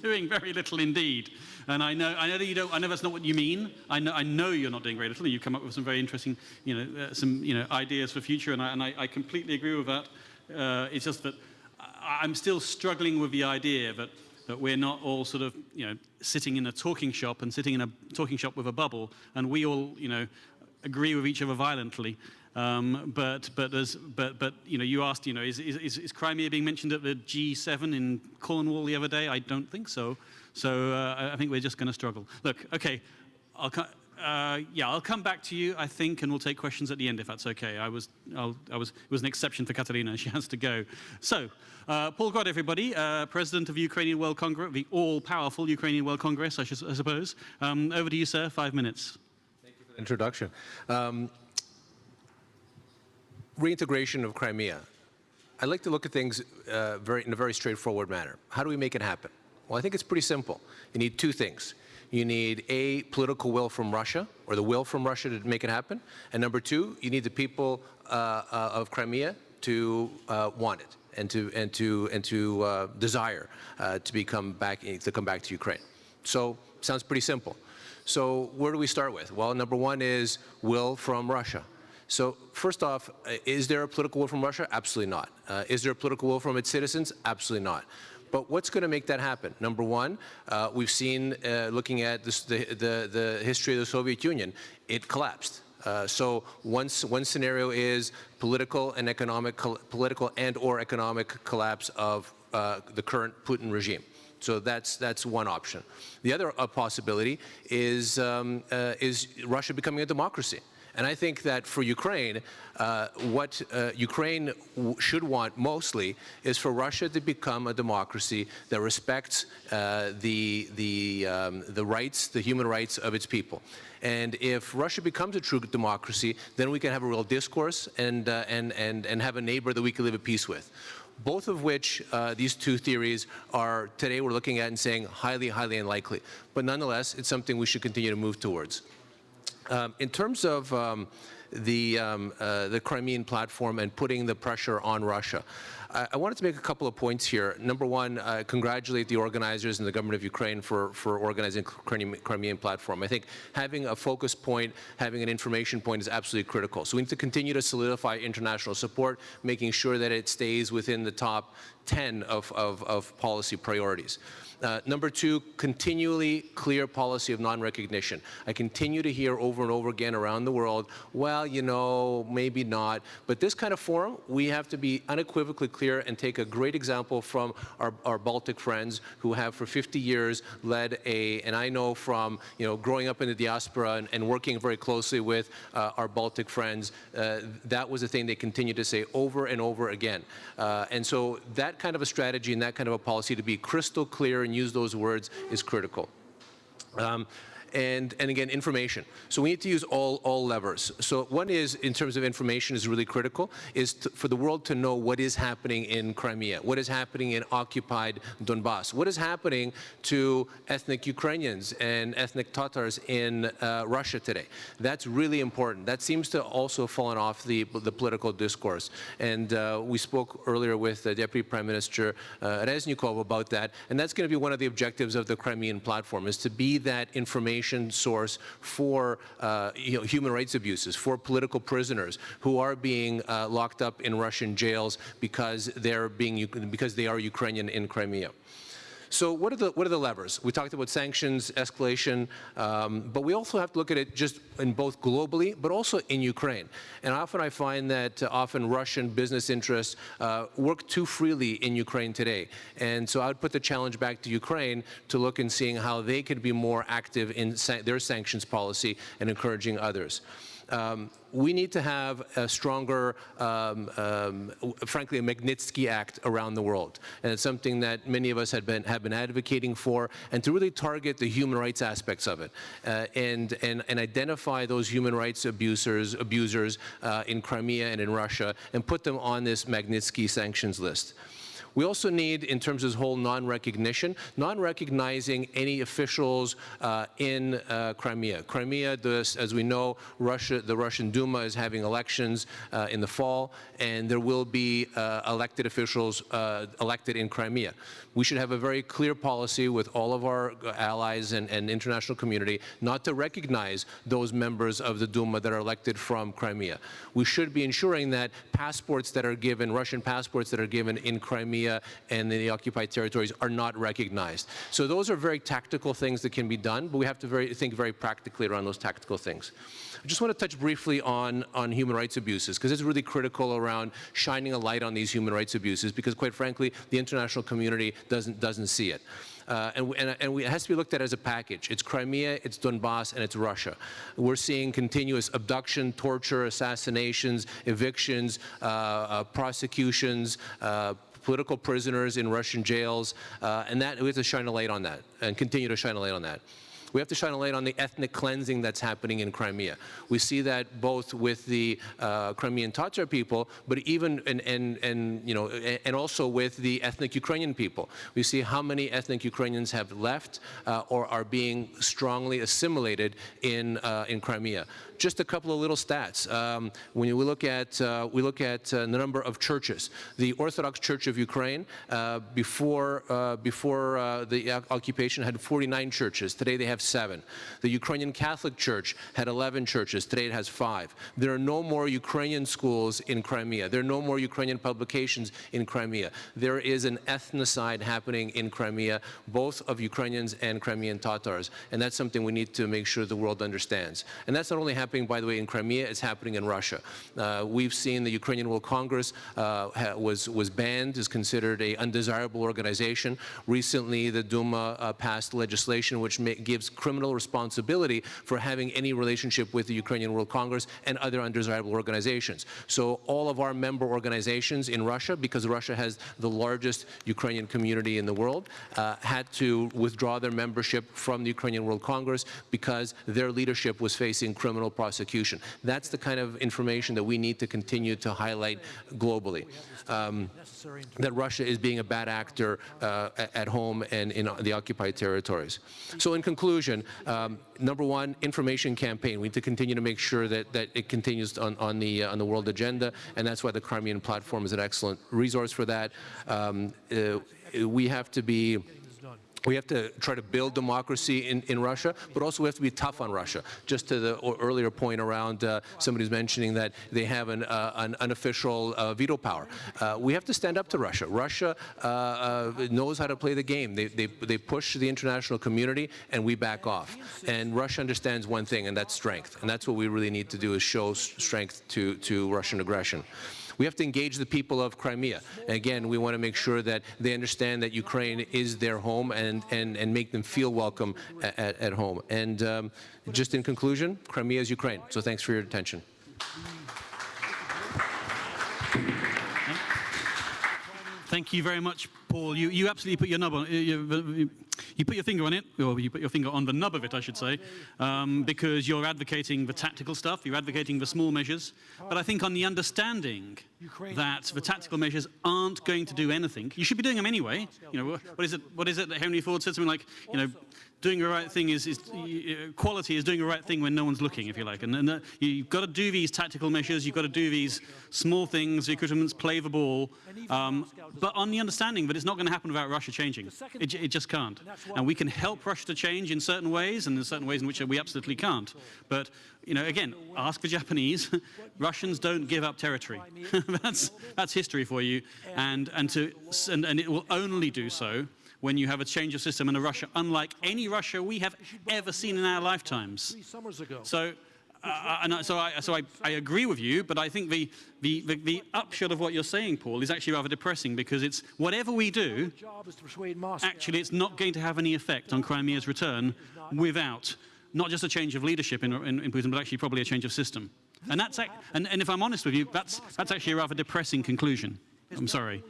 doing very little indeed. And I know that you don't. I know that's not what you mean. I know you're not doing very little. You've come up with some very interesting, ideas for future, and I completely agree with that. It's just that I'm still struggling with the idea that we're not all sort of sitting in a talking shop with a bubble, and we all agree with each other violently. But you asked, is Crimea being mentioned at the G7 in Cornwall the other day? I don't think so. So I think we're just going to struggle. Look, okay, I'll come back to you, I think, and we'll take questions at the end if that's okay. It was an exception for Katerina. She has to go. So, Paul Grod, everybody, President of Ukrainian World Congress, the all-powerful Ukrainian World Congress, I suppose. Over to you, sir. 5 minutes. Thank you for the introduction. Reintegration of Crimea. I'd like to look at things in a very straightforward manner. How do we make it happen? Well, I think it's pretty simple. You need two things. You need a political will from Russia, or the will from Russia to make it happen, and number two, you need the people of Crimea to want it and to desire to come back to Ukraine. So sounds pretty simple. So where do we start with? Well, number one is will from Russia. So first off, is there a political will from Russia? Absolutely not. Is there a political will from its citizens? Absolutely not. But what's going to make that happen? Number one, we've seen, looking at this, the history of the Soviet Union, it collapsed. So one scenario is political and or economic collapse of the current Putin regime. So that's one option. The other possibility is Russia becoming a democracy. And I think that for Ukraine, what Ukraine should want mostly is for Russia to become a democracy that respects the rights, the human rights of its people. And if Russia becomes a true democracy, then we can have a real discourse and have a neighbor that we can live at peace with. Both of which, these two theories are, today we're looking at and saying highly, highly unlikely. But nonetheless, it's something we should continue to move towards. In terms of the Crimean platform and putting the pressure on Russia, I wanted to make a couple of points here. Number one, congratulate the organizers and the government of Ukraine for organizing Crimean platform. I think having a focus point, having an information point is absolutely critical. So we need to continue to solidify international support, making sure that it stays within the top 10 of policy priorities. Number two, continually clear policy of non-recognition. I continue to hear over and over again around the world, well, you know, maybe not. But this kind of forum, we have to be unequivocally clear and take a great example from our Baltic friends who have for 50 years led and I know from, you know, growing up in the diaspora and working very closely with our Baltic friends, that was the thing they continue to say over and over again. And so that kind of a strategy and that kind of a policy to be crystal clear and use those words is critical. And again, information. So we need to use all levers. So one is, in terms of information, is really critical, is for the world to know what is happening in Crimea, what is happening in occupied Donbass, what is happening to ethnic Ukrainians and ethnic Tatars in Russia today. That's really important. That seems to also have fallen off the political discourse. And we spoke earlier with Deputy Prime Minister Reznikov about that, and that's going to be one of the objectives of the Crimean platform, is to be that information source for human rights abuses, for political prisoners who are being locked up in Russian jails because they are Ukrainian in Crimea. So what are the levers? We talked about sanctions, escalation, but we also have to look at it just in both globally, but also in Ukraine. And often I find that often Russian business interests work too freely in Ukraine today. And so I would put the challenge back to Ukraine to look and seeing how they could be more active in their sanctions policy and encouraging others. We need to have a stronger, frankly, a Magnitsky Act around the world. And it's something that many of us have been advocating for, and to really target the human rights aspects of it, and identify those human rights abusers in Crimea and in Russia, and put them on this Magnitsky sanctions list. We also need, in terms of this whole non-recognizing any officials in Crimea. Crimea, as we know, the Russian Duma is having elections in the fall, and there will be elected officials elected in Crimea. We should have a very clear policy with all of our allies and international community not to recognize those members of the Duma that are elected from Crimea. We should be ensuring that passports that are given, Russian passports that are given in Crimea and the occupied territories, are not recognized. So those are very tactical things that can be done, but we have to think very practically around those tactical things. I just want to touch briefly on human rights abuses, because it's really critical around shining a light on these human rights abuses, because quite frankly, the international community doesn't see it. It has to be looked at as a package. It's Crimea, it's Donbass, and it's Russia. We're seeing continuous abduction, torture, assassinations, evictions, prosecutions, political prisoners in Russian jails, and that we have to shine a light on that and continue to shine a light on that. We have to shine a light on the ethnic cleansing that's happening in Crimea. We see that both with the Crimean Tatar people, but even and also with the ethnic Ukrainian people. We see how many ethnic Ukrainians have left or are being strongly assimilated in Crimea. just a couple of little stats. When we look at the number of churches, the Orthodox Church of Ukraine before the occupation had 49 churches. Today they have 7. The Ukrainian Catholic Church had 11 churches. Today it has 5. There are no more Ukrainian schools in Crimea. There are no more Ukrainian publications in Crimea. There is an ethnocide happening in Crimea, both of Ukrainians and Crimean Tatars, and that's something we need to make sure the world understands. And that's not only happening, by the way, in Crimea, it's happening in Russia. We've seen the Ukrainian World Congress was banned, is considered an undesirable organization. Recently, the Duma passed legislation which gives criminal responsibility for having any relationship with the Ukrainian World Congress and other undesirable organizations. So all of our member organizations in Russia, because Russia has the largest Ukrainian community in the world, had to withdraw their membership from the Ukrainian World Congress because their leadership was facing criminal prosecution. That's the kind of information that we need to continue to highlight globally. That Russia is being a bad actor at home and in the occupied territories. So in conclusion, number one, information campaign. We need to continue to make sure that it continues on the world agenda, and that's why the Crimean Platform is an excellent resource for that. We have to try to build democracy in Russia, but also we have to be tough on Russia. Just to the earlier point around somebody's mentioning that they have an unofficial veto power. We have to stand up to Russia. Russia knows how to play the game. They push the international community, and we back off. And Russia understands one thing, and that's strength. And that's what we really need to do, is show strength to Russian aggression. We have to engage the people of Crimea. Again, we want to make sure that they understand that Ukraine is their home and make them feel welcome at home. And just in conclusion, Crimea is Ukraine. So thanks for your attention. Thank you very much, Paul. You absolutely put your nub on. You put your finger on it, or you put your finger on the nub of it, I should say, because you're advocating the tactical stuff, you're advocating the small measures, but I think on the understanding that the tactical measures aren't going to do anything, you should be doing them anyway. You know, what is it that Henry Ford said? Something like, you know, doing the right thing quality is doing the right thing when no one's looking, if you like. And you've got to do these tactical measures, you've got to do these small things, recruitments, play the ball, but on the understanding that it's not going to happen without Russia changing. It just can't. And we can help Russia to change in certain ways, and in certain ways in which we absolutely can't. But, you know, again, ask the Japanese. Russians don't give up territory. that's history for you, and it will only do so when you have a change of system in a Russia unlike any Russia we have ever seen in our lifetimes. 3 summers ago. So, I agree with you, but I think the upshot of what you're saying, Paul, is actually rather depressing, because it's whatever we do, actually it's not going to have any effect on Crimea's return without not just a change of leadership in Putin, but actually probably a change of system. And if I'm honest with you, that's actually a rather depressing conclusion. I'm sorry.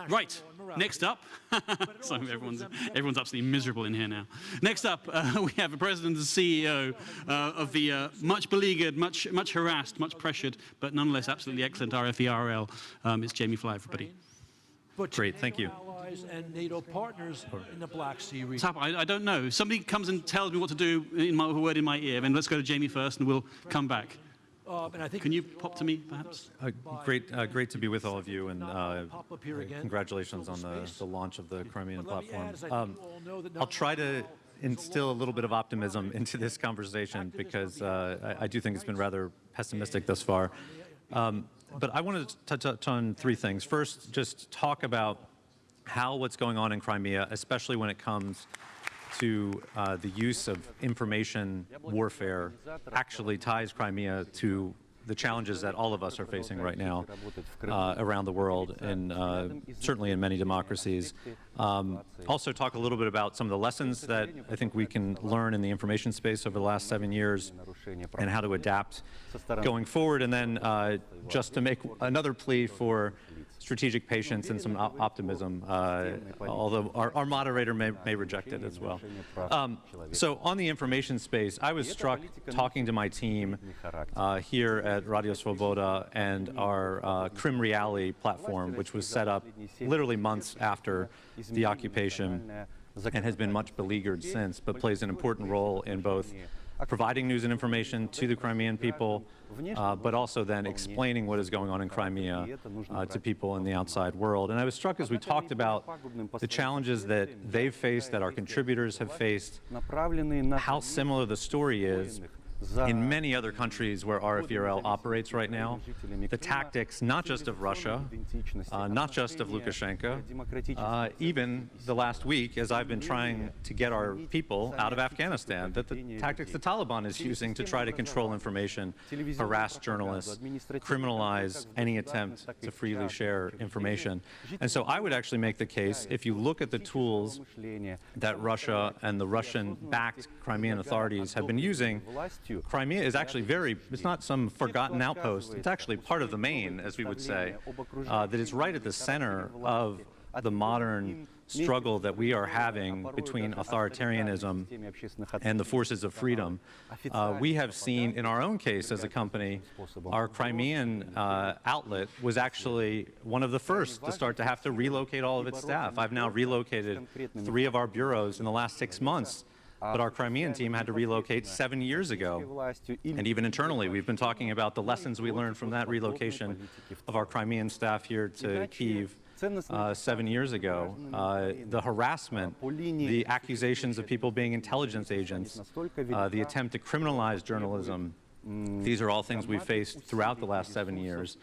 Right, next up, so everyone's absolutely miserable in here now. Next up, we have the president and CEO of the much beleaguered, much harassed, much pressured, but nonetheless absolutely excellent RFE/RL. It's Jamie Fly, everybody. Great, thank you. And NATO partners in the Black Sea region. I don't know. Somebody comes and tells me what to do with a word in my ear, then let's go to Jamie first, and we'll come back. Can you pop to me, perhaps? Great to be with all of you, and congratulations on the launch of the Crimean Platform. I'll try to instill a little bit of optimism into this conversation, because I do think it's been rather pessimistic thus far. But I wanted to touch on 3 things. First, just talk about how what's going on in Crimea, especially when it comes to the use of information warfare, actually ties Crimea to the challenges that all of us are facing right now around the world, and certainly in many democracies. Also talk a little bit about some of the lessons that I think we can learn in the information space over the last 7 years, and how to adapt going forward. And then just to make another plea for strategic patience and some optimism, although our moderator may reject it as well. So on the information space, I was struck talking to my team here at Radio Svoboda and our Krim Reali platform, which was set up literally months after the occupation and has been much beleaguered since, but plays an important role in both providing news and information to the Crimean people, but also then explaining what is going on in Crimea to people in the outside world. And I was struck as we talked about the challenges that they've faced, that our contributors have faced, how similar the story is in many other countries where RFERL operates right now. The tactics, not just of Russia, not just of Lukashenko, even the last week, as I've been trying to get our people out of Afghanistan, that the tactics the Taliban is using to try to control information, harass journalists, criminalize any attempt to freely share information. And so I would actually make the case, if you look at the tools that Russia and the Russian-backed Crimean authorities have been using, Crimea is actually it's not some forgotten outpost. It's actually part of the main, as we would say, that is right at the center of the modern struggle that we are having between authoritarianism and the forces of freedom. We have seen in our own case as a company, our Crimean outlet was actually one of the first to start to have to relocate all of its staff. I've now relocated 3 of our bureaus in the last 6 months. But our Crimean team had to relocate 7 years ago. And even internally, we've been talking about the lessons we learned from that relocation of our Crimean staff here to Kyiv 7 years ago. The harassment, the accusations of people being intelligence agents, the attempt to criminalize journalism, these are all things we've faced throughout the last 7 years.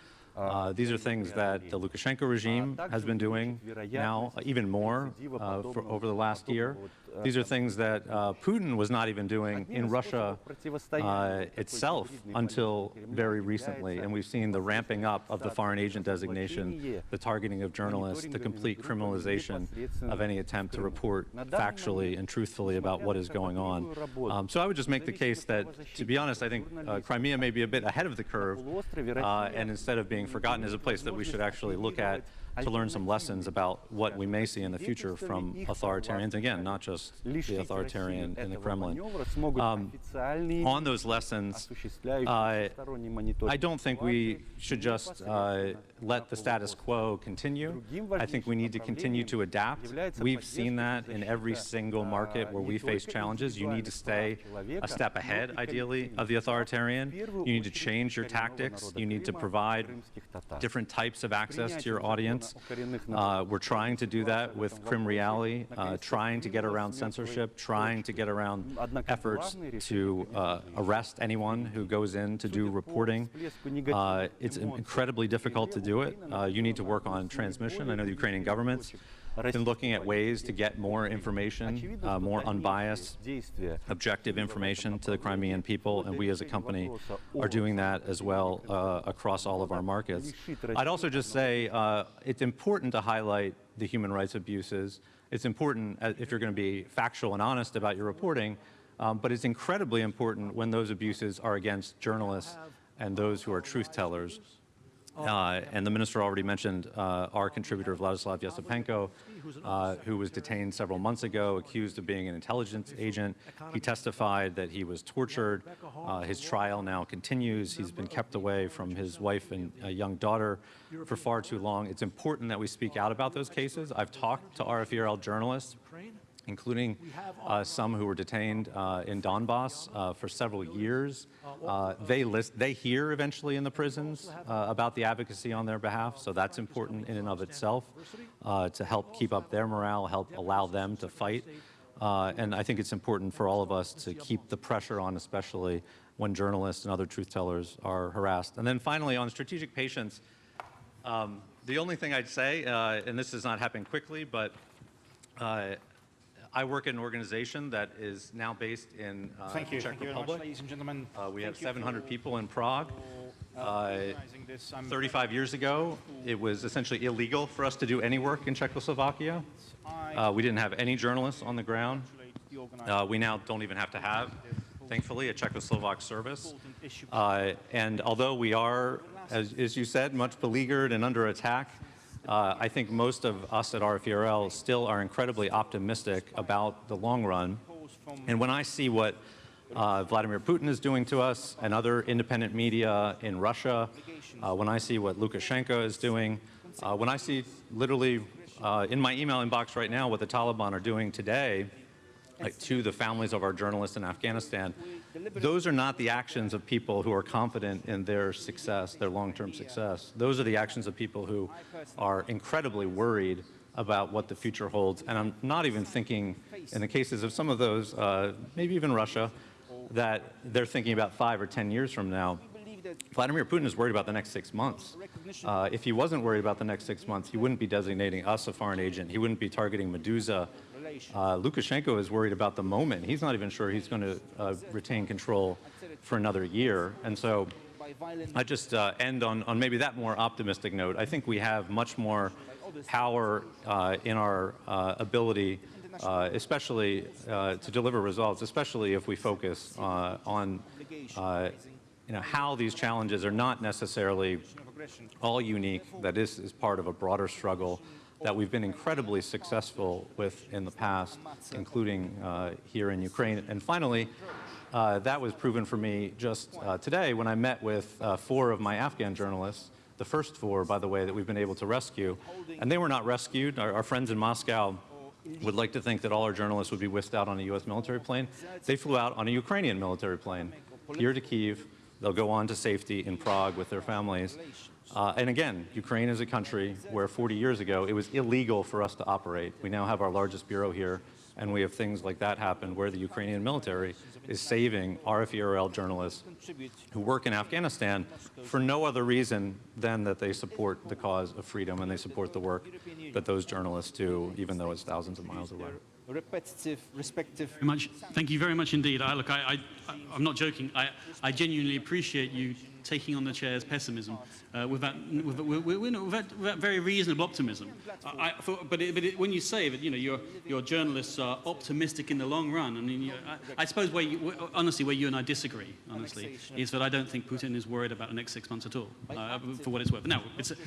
These are things that the Lukashenko regime has been doing now, even more over the last year. These are things that Putin was not even doing in Russia itself until very recently. And we've seen the ramping up of the foreign agent designation, the targeting of journalists, the complete criminalization of any attempt to report factually and truthfully about what is going on. So I would just make the case that, to be honest, I think Crimea may be a bit ahead of the curve, and instead of being forgotten, is a place that we should actually look at to learn some lessons about what we may see in the future from authoritarians, again, not just the authoritarian in the Kremlin. On those lessons, I don't think we should just let the status quo continue. I think we need to continue to adapt. We've seen that in every single market where we face challenges. You need to stay a step ahead, ideally, of the authoritarian. You need to change your tactics. You need to provide different types of access to your audience. We're trying to do that with Crim Reality, trying to get around censorship, trying to get around efforts to arrest anyone who goes in to do reporting. It's incredibly difficult to do it. You need to work on transmission. I know the Ukrainian government's been looking at ways to get more information, more unbiased, objective information to the Crimean people, and we as a company are doing that as well across all of our markets. I'd also just say it's important to highlight the human rights abuses. It's important if you're going to be factual and honest about your reporting, but it's incredibly important when those abuses are against journalists and those who are truth tellers. And the minister already mentioned our contributor, Vladislav Yasipenko, who was detained several months ago, accused of being an intelligence agent. He testified that he was tortured. His trial now continues. He's been kept away from his wife and a young daughter for far too long. It's important that we speak out about those cases. I've talked to RFERL journalists, including some who were detained in Donbass for several years. They hear eventually in the prisons about the advocacy on their behalf, so that's important in and of itself to help keep up their morale, help allow them to fight. And I think it's important for all of us to keep the pressure on, especially when journalists and other truth tellers are harassed. And then finally, on strategic patience, the only thing I'd say, and this has not happened quickly, but I work in an organization that is now based in the Czech Republic. Ladies and gentlemen. We have 700 people in Prague. 35 years ago, it was essentially illegal for us to do any work in Czechoslovakia. We didn't have any journalists on the ground. We now don't even have to have, thankfully, a Czechoslovak service. And although we are, as you said, much beleaguered and under attack, I think most of us at RFERL still are incredibly optimistic about the long run. And when I see what Vladimir Putin is doing to us and other independent media in Russia, when I see what Lukashenko is doing, when I see literally in my email inbox right now what the Taliban are doing today, to the families of our journalists in Afghanistan, those are not the actions of people who are confident in their success, their long-term success. Those are the actions of people who are incredibly worried about what the future holds. And I'm not even thinking, in the cases of some of those, maybe even Russia, that they're thinking about 5 or 10 years from now. Vladimir Putin is worried about the next 6 months. If he wasn't worried about the next 6 months, he wouldn't be designating us a foreign agent. He wouldn't be targeting Meduza. Lukashenko is worried about the moment. He's not even sure he's going to retain control for another year. And so I just end on maybe that more optimistic note. I think we have much more power in our ability, especially to deliver results, especially if we focus on how these challenges are not necessarily all unique, that this is part of a broader struggle that we've been incredibly successful with in the past, including here in Ukraine. And finally, that was proven for me just today when I met with 4 of my Afghan journalists, the first 4, by the way, that we've been able to rescue. And they were not rescued. Our friends in Moscow would like to think that all our journalists would be whisked out on a U.S. military plane. They flew out on a Ukrainian military plane here to Kyiv. They'll go on to safety in Prague with their families. And again, Ukraine is a country where 40 years ago it was illegal for us to operate. We now have our largest bureau here, and we have things like that happen where the Ukrainian military is saving RFE/RL journalists who work in Afghanistan for no other reason than that they support the cause of freedom and they support the work that those journalists do, even though it's thousands of miles away. Thank you very much indeed. I'm not joking. I genuinely appreciate you taking on the chair's pessimism with that very reasonable optimism. But when you say that your journalists are optimistic in the long run, I mean, I suppose honestly where you and I disagree, honestly, is that I don't think Putin is worried about the next 6 months at all, for what it's worth. Now,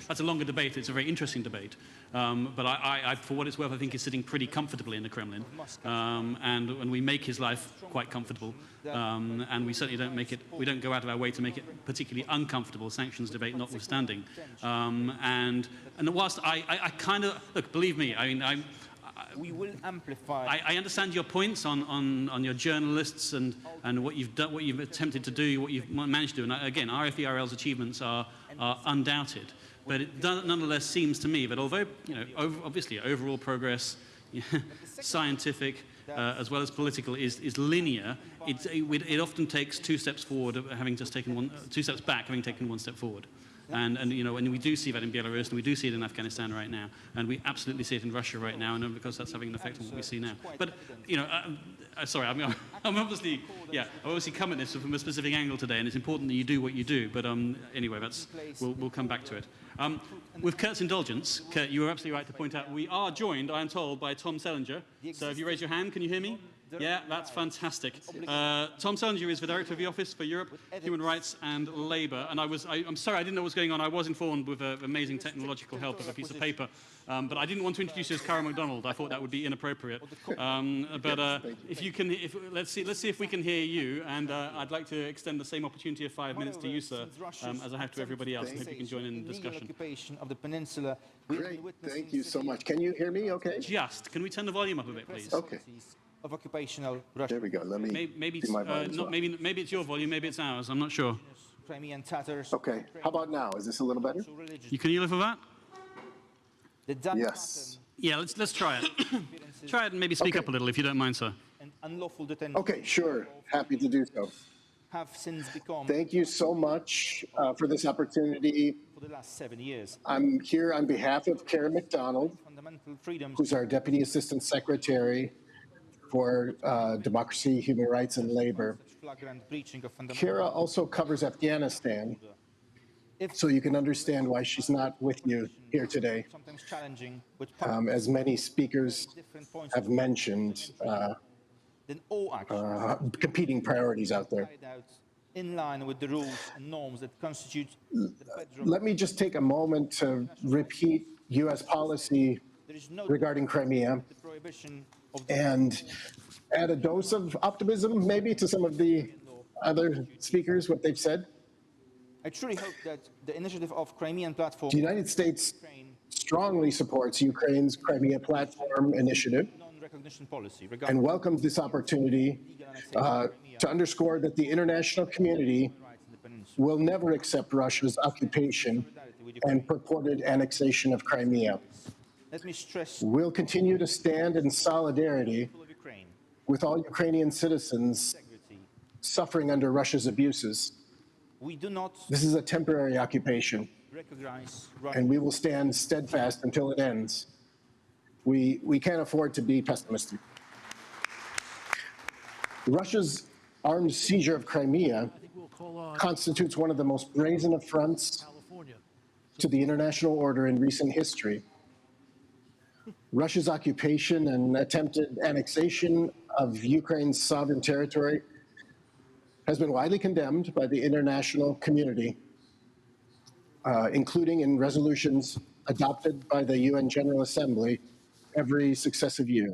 that's a longer debate. It's a very interesting debate. But for what it's worth, I think he's sitting pretty comfortably in the Kremlin, and we make his life quite comfortable. And we certainly don't we don't go out of our way to make it particularly uncomfortable, sanctions debate notwithstanding. And whilst I kind of, look, believe me, I mean, we will amplify. I understand your points on your journalists and what you've done, what you've attempted to do, what you've managed to do. And again, RFE/RL's achievements are undoubted. But it nonetheless seems to me that although, obviously overall progress, scientific, as well as political, is linear, it often takes 2 steps forward, having just taken 2 steps back, having taken 1 step forward. And we do see that in Belarus, and we do see it in Afghanistan right now, and we absolutely see it in Russia right now, and because that's having an effect on what we see now. But sorry, I'm obviously come at this from a specific angle today, and it's important that you do what you do. But anyway, we'll come back to it. With Kurt's indulgence, Kurt, you were absolutely right to point out we are joined, I am told, by Tom Selinger. So if you raise your hand, can you hear me? Yeah, that's fantastic. Tom Selinger is the Director of the Office for Europe, Human Rights and Labour. And I'm sorry, I didn't know what was going on. I was informed with amazing technological help of a piece of paper. But I didn't want to introduce you as Cara MacDonald. I thought that would be inappropriate. If you can, let's see if we can hear you. And I'd like to extend the same opportunity of 5 minutes to you, sir, as I have to everybody else. I hope you can join in the discussion. Of the peninsula. Great, thank you so much. Can you hear me okay? Can we turn the volume up a bit, please? Okay. Of occupational Russia. There we go. Let me maybe it's your volume, maybe it's ours. I'm not sure. Crimean Tatars. Okay. How about now? Is this a little better? Can you live with that? Yes. Yeah. Let's try it. Try it and maybe speak up a little, if you don't mind, sir. Unlawful detention. Okay. Sure. Happy to do so. Have since become. Thank you so much for this opportunity. For the last 7 years. I'm here on behalf of Cara MacDonald, who's our Deputy Assistant Secretary for Democracy, Human Rights, and Labor. Cara also covers Afghanistan, so you can understand why she's not with you here today. As many speakers have mentioned, competing priorities out there. In line with the rules and norms that constitute the bedrock. Let me just take a moment to repeat U.S. policy regarding Crimea and add a dose of optimism, maybe, to some of the other speakers, what they've said. I truly hope that the initiative of Crimean Platform. The United States strongly supports Ukraine's Crimea Platform initiative, and welcomes this opportunity to underscore that the international community will never accept Russia's occupation and purported annexation of Crimea. Let me stress We'll continue to stand in solidarity with all Ukrainian citizens suffering under Russia's abuses. we do not This is a temporary occupation, recognize and we will stand steadfast until it ends. We can't afford to be pessimistic. Russia's armed seizure of Crimea constitutes one of the most brazen affronts to the international order in recent history. Russia's occupation and attempted annexation of Ukraine's sovereign territory has been widely condemned by the international community, including in resolutions adopted by the UN General Assembly every successive year.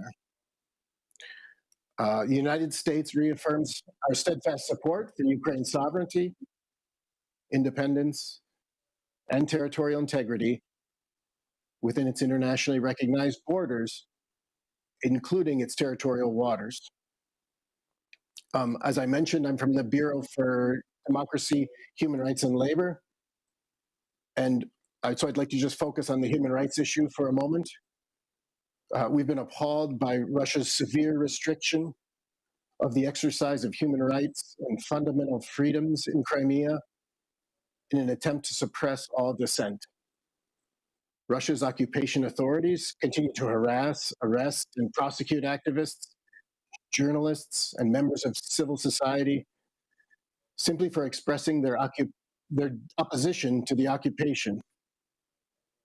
The United States reaffirms our steadfast support for Ukraine's sovereignty, independence, and territorial integrity within its internationally recognized borders, including its territorial waters. As I mentioned, I'm from the Bureau for Democracy, Human Rights, and Labor. And so I'd like to just focus on the human rights issue for a moment. We've been appalled by Russia's severe restriction of the exercise of human rights and fundamental freedoms in Crimea in an attempt to suppress all dissent. Russia's occupation authorities continue to harass, arrest, and prosecute activists, journalists, and members of civil society simply for expressing their opposition to the occupation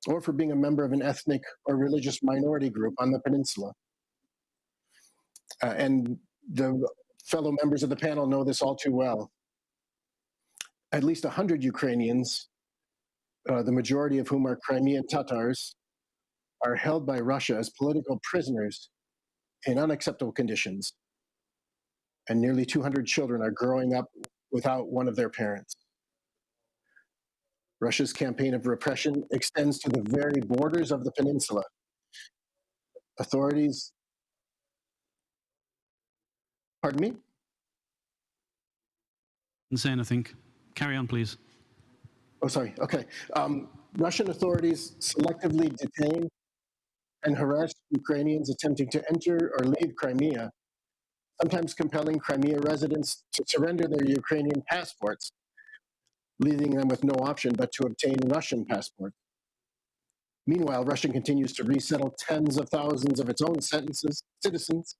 or for being a member of an ethnic or religious minority group on the peninsula. And the fellow members of the panel know this all too well. At least 100 Ukrainians, the majority of whom are Crimean Tatars, are held by Russia as political prisoners in unacceptable conditions. And nearly 200 children are growing up without one of their parents. Russia's campaign of repression extends to the very borders of the peninsula. Authorities, pardon me? Didn't say anything. Carry on, please. Oh, sorry, okay. Russian authorities selectively detain and harass Ukrainians attempting to enter or leave Crimea, sometimes compelling Crimea residents to surrender their Ukrainian passports, leaving them with no option but to obtain Russian passports. Meanwhile, Russia continues to resettle tens of thousands of its own citizens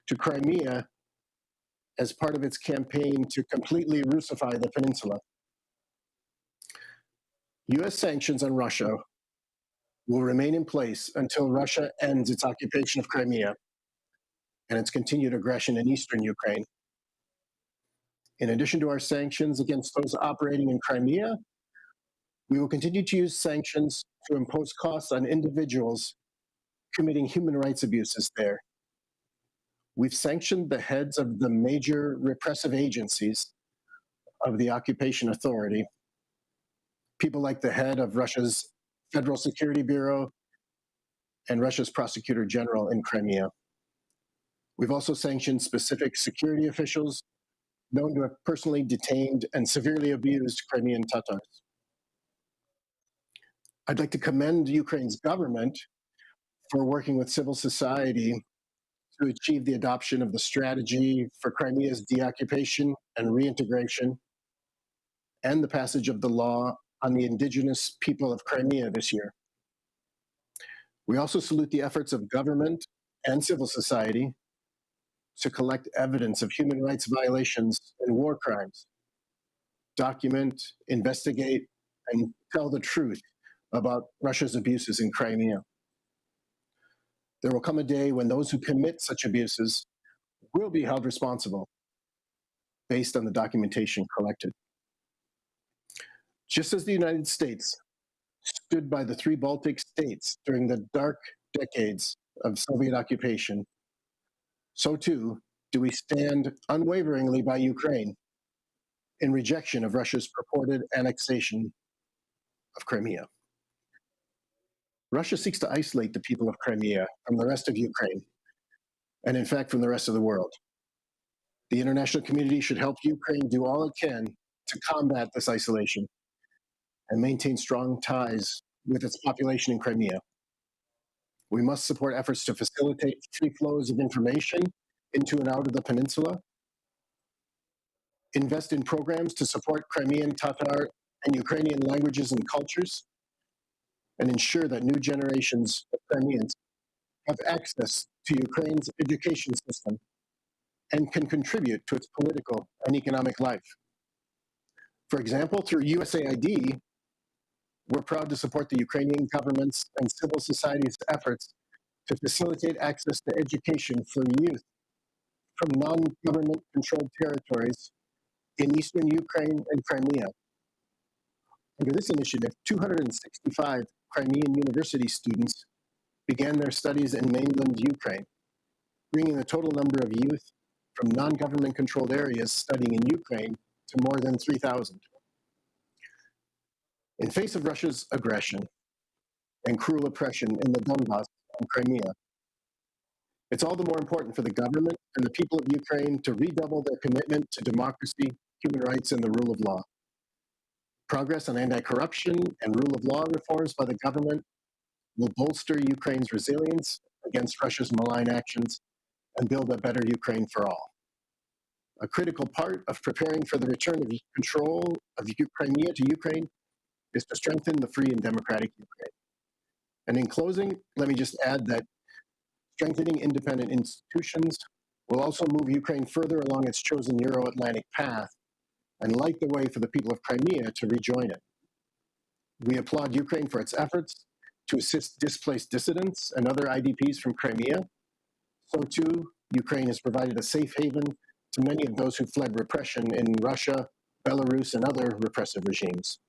to Crimea as part of its campaign to completely Russify the peninsula. US sanctions on Russia will remain in place until Russia ends its occupation of Crimea and its continued aggression in eastern Ukraine. In addition to our sanctions against those operating in Crimea, we will continue to use sanctions to impose costs on individuals committing human rights abuses there. We've sanctioned the heads of the major repressive agencies of the occupation authority, people like the head of Russia's Federal Security Bureau and Russia's Prosecutor General in Crimea. We've also sanctioned specific security officials known to have personally detained and severely abused Crimean Tatars. I'd like to commend Ukraine's government for working with civil society to achieve the adoption of the strategy for Crimea's deoccupation and reintegration and the passage of the law on the indigenous people of Crimea this year. We also salute the efforts of government and civil society to collect evidence of human rights violations and war crimes, document, investigate, and tell the truth about Russia's abuses in Crimea. There will come a day when those who commit such abuses will be held responsible based on the documentation collected. Just as the United States stood by the three Baltic states during the dark decades of Soviet occupation, so too do we stand unwaveringly by Ukraine in rejection of Russia's purported annexation of Crimea. Russia seeks to isolate the people of Crimea from the rest of Ukraine, and in fact, from the rest of the world. The international community should help Ukraine do all it can to combat this isolation and maintain strong ties with its population in Crimea. We must support efforts to facilitate free flows of information into and out of the peninsula, invest in programs to support Crimean, Tatar, and Ukrainian languages and cultures, and ensure that new generations of Crimeans have access to Ukraine's education system and can contribute to its political and economic life. For example, through USAID, we're proud to support the Ukrainian government's and civil society's efforts to facilitate access to education for youth from non-government controlled territories in eastern Ukraine and Crimea. Under this initiative, 265 Crimean university students began their studies in mainland Ukraine, bringing the total number of youth from non-government controlled areas studying in Ukraine to more than 3,000. In face of Russia's aggression and cruel oppression in the Donbass and Crimea, it's all the more important for the government and the people of Ukraine to redouble their commitment to democracy, human rights, and the rule of law. Progress on anti-corruption and rule of law reforms by the government will bolster Ukraine's resilience against Russia's malign actions and build a better Ukraine for all. A critical part of preparing for the return of control of Crimea to Ukraine is to strengthen the free and democratic Ukraine. And in closing, let me just add that strengthening independent institutions will also move Ukraine further along its chosen Euro-Atlantic path and light the way for the people of Crimea to rejoin it. We applaud Ukraine for its efforts to assist displaced dissidents and other IDPs from Crimea. So too, Ukraine has provided a safe haven to many of those who fled repression in Russia, Belarus, and other repressive regimes.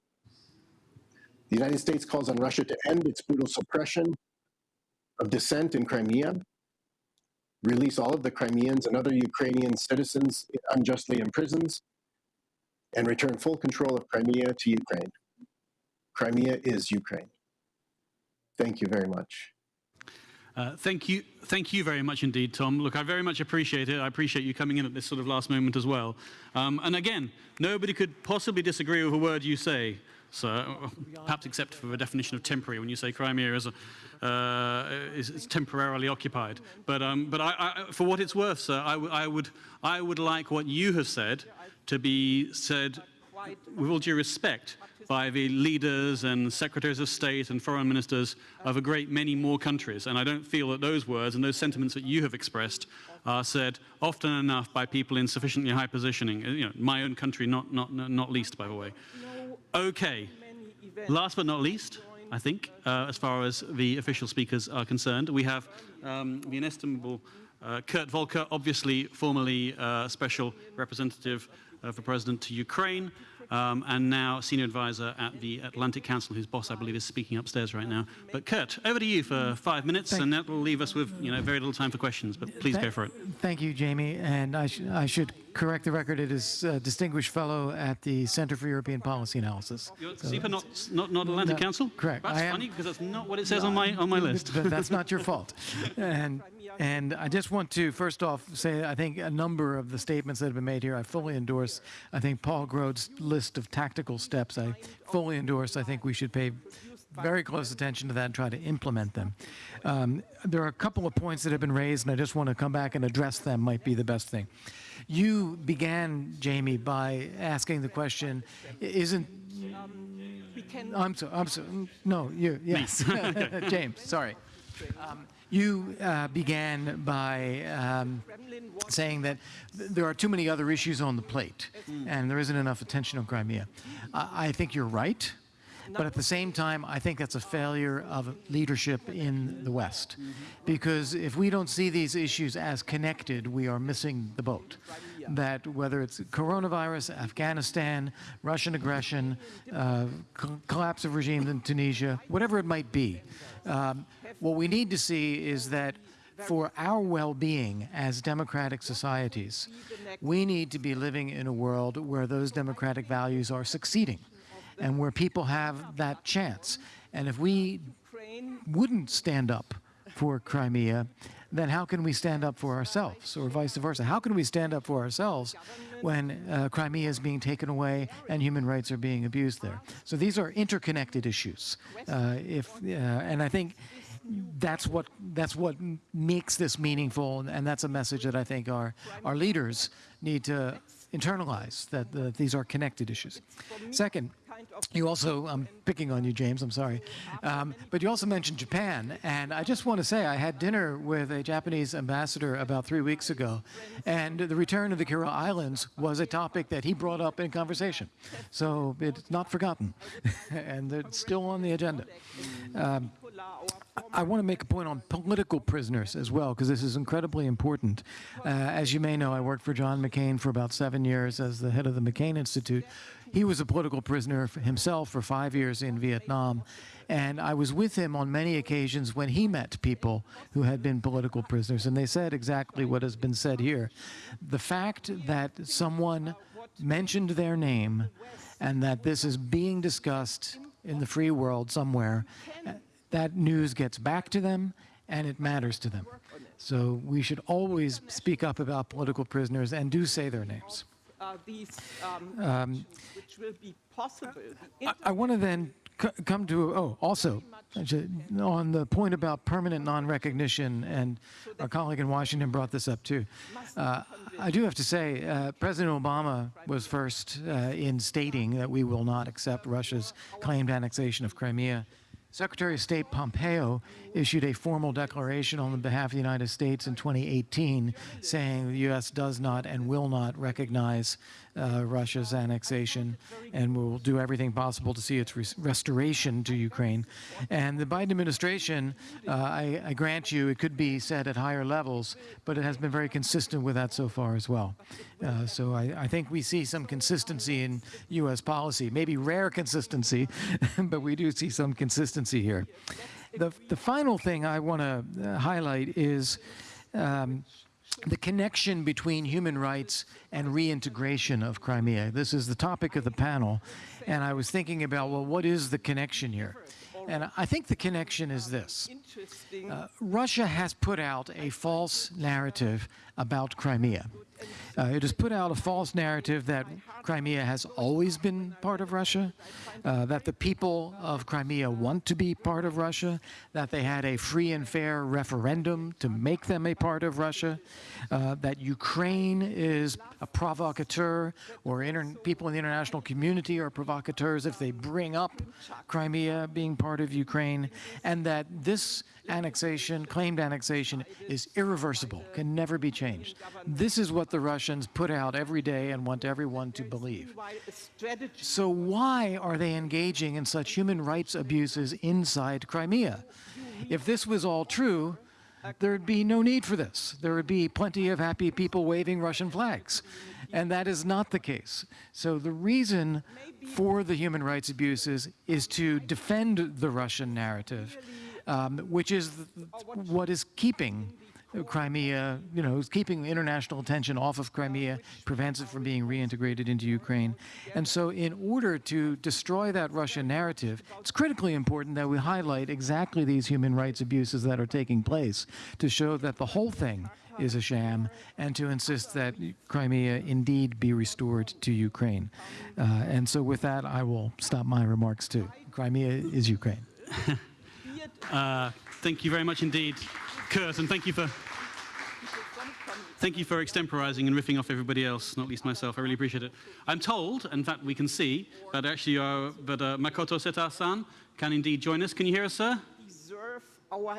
The United States calls on Russia to end its brutal suppression of dissent in Crimea, release all of the Crimeans and other Ukrainian citizens unjustly imprisoned, and return full control of Crimea to Ukraine. Crimea is Ukraine. Thank you very much. Thank you very much indeed, Tom. Look, I very much appreciate it. I appreciate you coming in at this sort of last moment as well. And again, nobody could possibly disagree with a word you say, sir, perhaps except for the definition of temporary when you say Crimea is temporarily occupied. But for what it's worth, sir, I would like what you have said to be said with all due respect by the leaders and secretaries of state and foreign ministers of a great many more countries. And I don't feel that those words and those sentiments that you have expressed are said often enough by people in sufficiently high positioning. You know, my own country, not least, by the way. Okay. Last but not least, I think, as far as the official speakers are concerned, we have the inestimable Kurt Volker, obviously formerly special representative of the President to Ukraine, and now senior advisor at the Atlantic Council, whose boss, I believe, is speaking upstairs right now. But Kurt, over to you for 5 minutes, and that will leave us with very little time for questions, but please go for it. Thank you, Jamie. And I should correct the record. It is a distinguished fellow at the Center for European Policy Analysis. You're SEPA, not Atlantic Council? Correct. That's funny, because that's not what it says on my list. That's not your fault. And I just want to, first off, say I think a number of the statements that have been made here I fully endorse. I think Paul Grode's list of tactical steps I fully endorse. I think we should pay very close attention to that and try to implement them. There are a couple of points that have been raised, and I just want to come back and address them, might be the best thing. You began, Jamie, by asking the question, isn't... I'm sorry. No, you, yes. James, sorry. You began by saying that there are too many other issues on the plate, and there isn't enough attention on Crimea. I think you're right, but at the same time, I think that's a failure of leadership in the West. Because if we don't see these issues as connected, we are missing the boat. That whether it's coronavirus, Afghanistan, Russian aggression, collapse of regimes in Tunisia, whatever it might be, what we need to see is that for our well-being as democratic societies, we need to be living in a world where those democratic values are succeeding and where people have that chance. And if we wouldn't stand up for Crimea, then how can we stand up for ourselves, or vice versa? How can we stand up for ourselves when Crimea is being taken away and human rights are being abused there? So these are interconnected issues. And I think that's what makes this meaningful, and that's a message that I think our leaders need to internalize, that these are connected issues. Second, you also, I'm picking on you, James, I'm sorry, but you also mentioned Japan, and I just want to say I had dinner with a Japanese ambassador about 3 weeks ago, and the return of the Kuril Islands was a topic that he brought up in conversation. So it's not forgotten, and it's still on the agenda. I want to make a point on political prisoners as well, because this is incredibly important. As you may know, I worked for John McCain for about 7 years as the head of the McCain Institute. He was a political prisoner himself for 5 years in Vietnam, and I was with him on many occasions when he met people who had been political prisoners, and they said exactly what has been said here. The fact that someone mentioned their name and that this is being discussed in the free world somewhere, that news gets back to them and it matters to them. So we should always speak up about political prisoners and do say their names. Which will be possible. I want to then come to, also, on the point about permanent non-recognition, and our colleague in Washington brought this up too. I do have to say, President Obama was first in stating that we will not accept Russia's claimed annexation of Crimea. Secretary of State Pompeo issued a formal declaration on behalf of the United States in 2018 saying the U.S. does not and will not recognize Russia's annexation and will do everything possible to see its restoration to Ukraine. And the Biden administration, I grant you, it could be said at higher levels, but it has been very consistent with that so far as well. So I think we see some consistency in U.S. policy, maybe rare consistency, but we do see some consistency here. The final thing I want to highlight is the connection between human rights and reintegration of Crimea. This is the topic of the panel, and I was thinking about, well, what is the connection here? And I think the connection is this. Russia has put out a false narrative about Crimea. It has put out a false narrative that Crimea has always been part of Russia, that the people of Crimea want to be part of Russia, that they had a free and fair referendum to make them a part of Russia, that Ukraine is a provocateur, or people in the international community are provocateurs if they bring up Crimea being part of Ukraine, and that this annexation, claimed annexation, is irreversible, can never be changed. This is what the Russians put out every day and want everyone to believe. So why are they engaging in such human rights abuses inside Crimea? If this was all true, there'd be no need for this. There would be plenty of happy people waving Russian flags. And that is not the case. So the reason for the human rights abuses is to defend the Russian narrative, which is what is keeping Crimea, is keeping international attention off of Crimea, prevents it from being reintegrated into Ukraine. And so in order to destroy that Russian narrative, it's critically important that we highlight exactly these human rights abuses that are taking place to show that the whole thing is a sham, and to insist that Crimea indeed be restored to Ukraine. And so with that, I will stop my remarks too. Crimea is Ukraine. Thank you very much indeed, Kurt, and thank you for extemporizing and riffing off everybody else, not least myself. I really appreciate it. I'm told, in fact, we can see that actually Makoto Seta-san can indeed join us. Can you hear us, sir?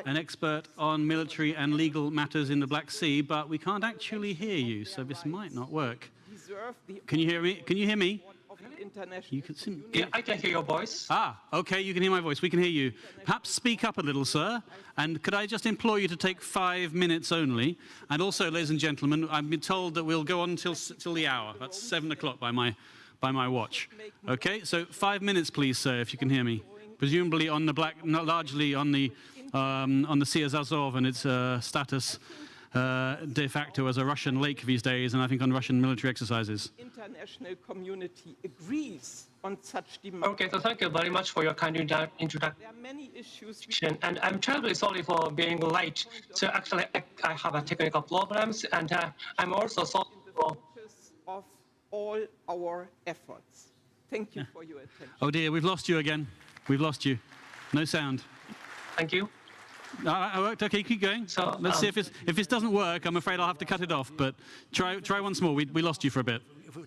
An expert on military and legal matters in the Black Sea, but we can't actually hear you, so this might not work. Can you hear me? Can you hear me? You can see, yeah, I can hear your voice. Ah, okay, you can hear my voice. We can hear you. Perhaps speak up a little, sir. And could I just implore you to take 5 minutes only? And also, ladies and gentlemen, I've been told that we'll go on till the hour. That's 7 o'clock by my watch. Okay, so 5 minutes, please, sir, if you can hear me. Presumably on the largely on the Sea of Azov and its status de facto as a Russian lake these days, and I think on Russian military exercises. International community agrees on such demands. Okay, so thank you very much for your kind introduction. There are many issues. And I'm terribly sorry for being late. So actually, I have a technical problems, and I'm also sorry for of all our efforts. Thank you for your attention. Oh dear, we've lost you again. We've lost you. No sound. Thank you. Okay, keep going. So, let's see if this doesn't work. I'm afraid I'll have to cut it off. But try once more. We lost you for a bit.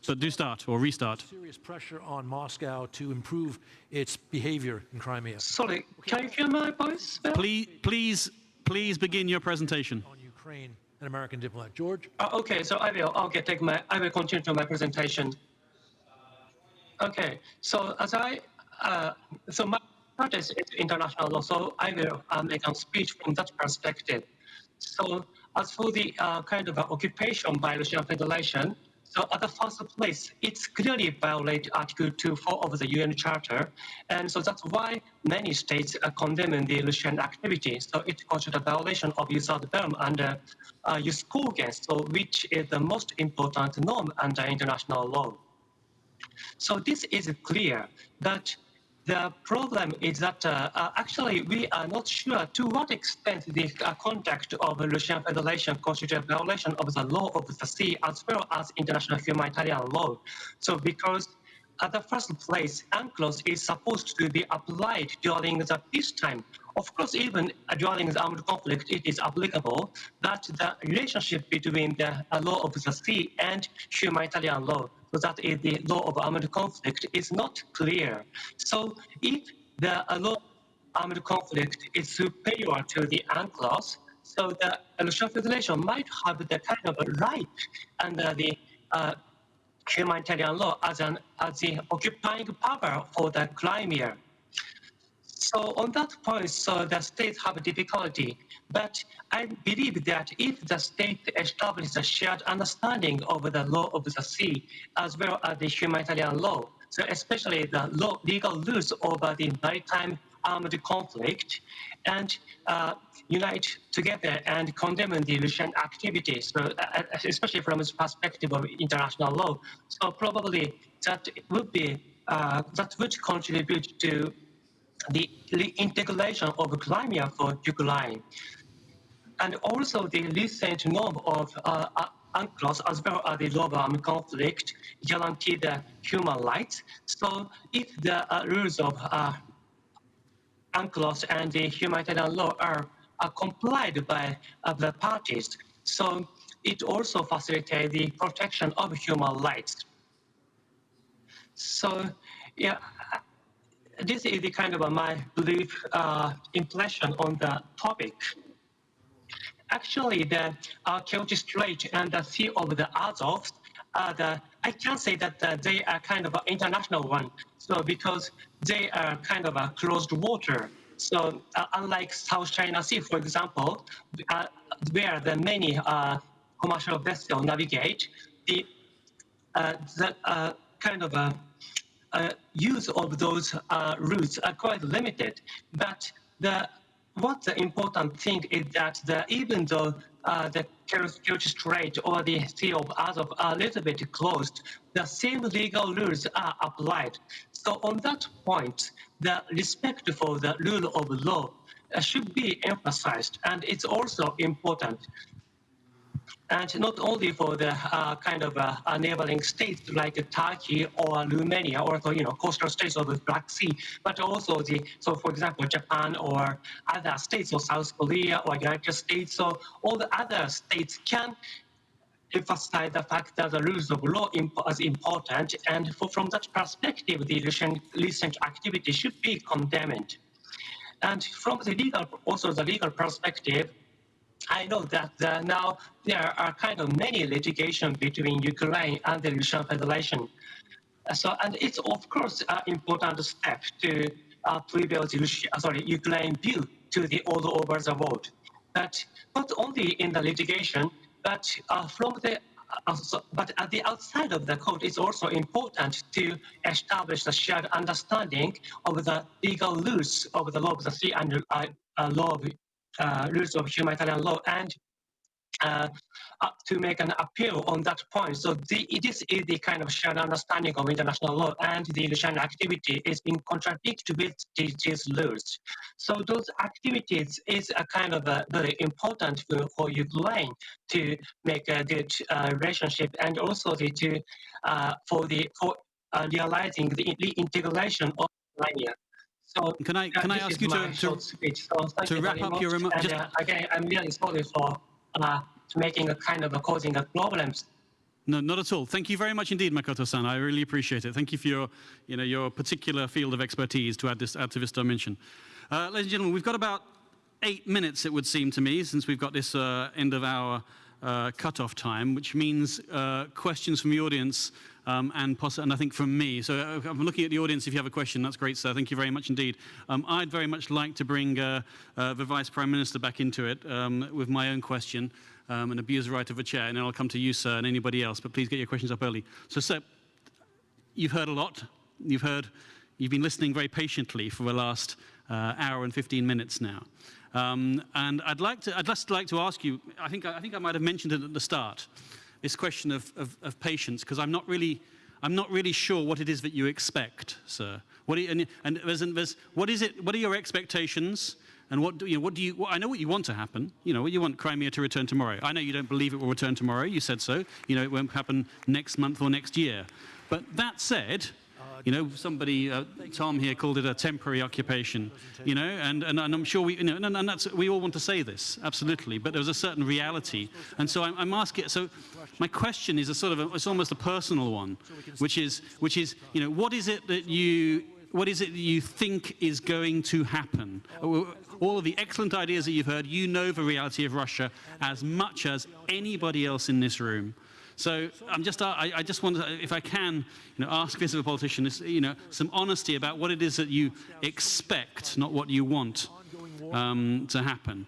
But do start or restart. Serious pressure on Moscow to improve its behavior in Crimea. Sorry, can you hear my voice? Please begin your presentation. On Ukraine, an American diplomat. George? Okay, so I will continue to my presentation. Okay, so as so my practice is international law, so I will make a speech from that perspective. So as for the kind of occupation by Russian Federation, so at the first place, it's clearly violates Article 2.4 of the UN Charter, and so that's why many states are condemning the Russian activity. So it constitutes a violation of use of the term under use against, so which is the most important norm under international law. So this is clear, but the problem is that actually we are not sure to what extent the conduct of the Russian Federation constitutes a violation of the law of the sea as well as international humanitarian law. So because at the first place, UNCLOS is supposed to be applied during the peacetime. Of course, even during the armed conflict, it is applicable, but the relationship between the law of the sea and humanitarian law, so that is the law of armed conflict, is not clear. So if the law of armed conflict is superior to the UNCLOS, so the Russian Federation might have the kind of a right under the humanitarian law as the occupying power for the Crimea. So on that point, so the states have a difficulty. But I believe that if the state establishes a shared understanding of the law of the sea as well as the humanitarian law, so especially the legal rules over the maritime armed conflict, and unite together and condemn the Russian activities, so, especially from the perspective of international law. So probably that would be that would contribute to the reintegration of Crimea for Ukraine. And also the recent norm of UNCLOS as well as the law of armed conflict guarantee the human rights. So if the rules of UNCLOS and the humanitarian law are complied by the parties, so it also facilitates the protection of human rights. So, yeah, this is the kind of my brief impression on the topic. Actually, the Kerch Strait and the Sea of the Azov, I can say that they are kind of an international one. So because they are kind of a closed water. So unlike South China Sea, for example, where the many commercial vessels navigate, the kind of use of those routes are quite limited. But what's the important thing is that even though the Kerch Strait or the Sea of Azov are a little bit closed, the same legal rules are applied. So on that point, the respect for the rule of law should be emphasized, and it's also important. And not only for the kind of neighboring states like Turkey or Romania, or coastal states of the Black Sea, but also so for example, Japan or other states, or South Korea or United States, so all the other states can emphasize the fact that the rules of law is important, and from that perspective, the recent activity should be condemned. And from the legal perspective, I know that now there are kind of many litigation between Ukraine and the Russian Federation. So, and it's of course an important step to prevail the Ukraine view to the all over the world. But not only in the litigation, but but at the outside of the court, it's also important to establish a shared understanding of the legal rules of the law of the sea and rules of humanitarian law. And to make an appeal on that point. So it is the kind of shared understanding of international law, and the Russian activity is being contradicted with these rules. So those activities is a kind of very important for Ukraine to make a good relationship, and also for realizing the integration of Romania. So can I ask you to wrap up your remarks? Again, I'm really sorry for making a kind of causing problems. No, not at all. Thank you very much indeed, Makoto-san. I really appreciate it. Thank you for your, your particular field of expertise to add to this dimension. Ladies and gentlemen, we've got about 8 minutes, it would seem to me, since we've got this end of our cut-off time, which means questions from the audience and I think from me. So I'm looking at the audience. If you have a question, that's great, sir. Thank you very much indeed. I'd very much like to bring the Vice Prime Minister back into it with my own question and abuse the right of a chair, and then I'll come to you, sir, and anybody else, but please get your questions up early. So, sir, you've heard a lot. You've been listening very patiently for the last hour and 15 minutes now. And I'd just like to ask you, I think I might have mentioned it at the start, this question of patience, because I'm not really sure what it is that you expect, sir. What are your expectations, and what do you? I know what you want to happen. You want Crimea to return tomorrow. I know you don't believe it will return tomorrow. You said so. It won't happen next month or next year. But that said, somebody, Tom here, called it a temporary occupation, and I'm sure and we all want to say this, absolutely, but there's a certain reality. And so I'm asking, so my question is it's almost a personal one, which is, what is it that you think is going to happen? All of the excellent ideas that you've heard, the reality of Russia as much as anybody else in this room. So I just want to, if I can, ask this of a politician, some honesty about what it is that you expect, not what you want to happen.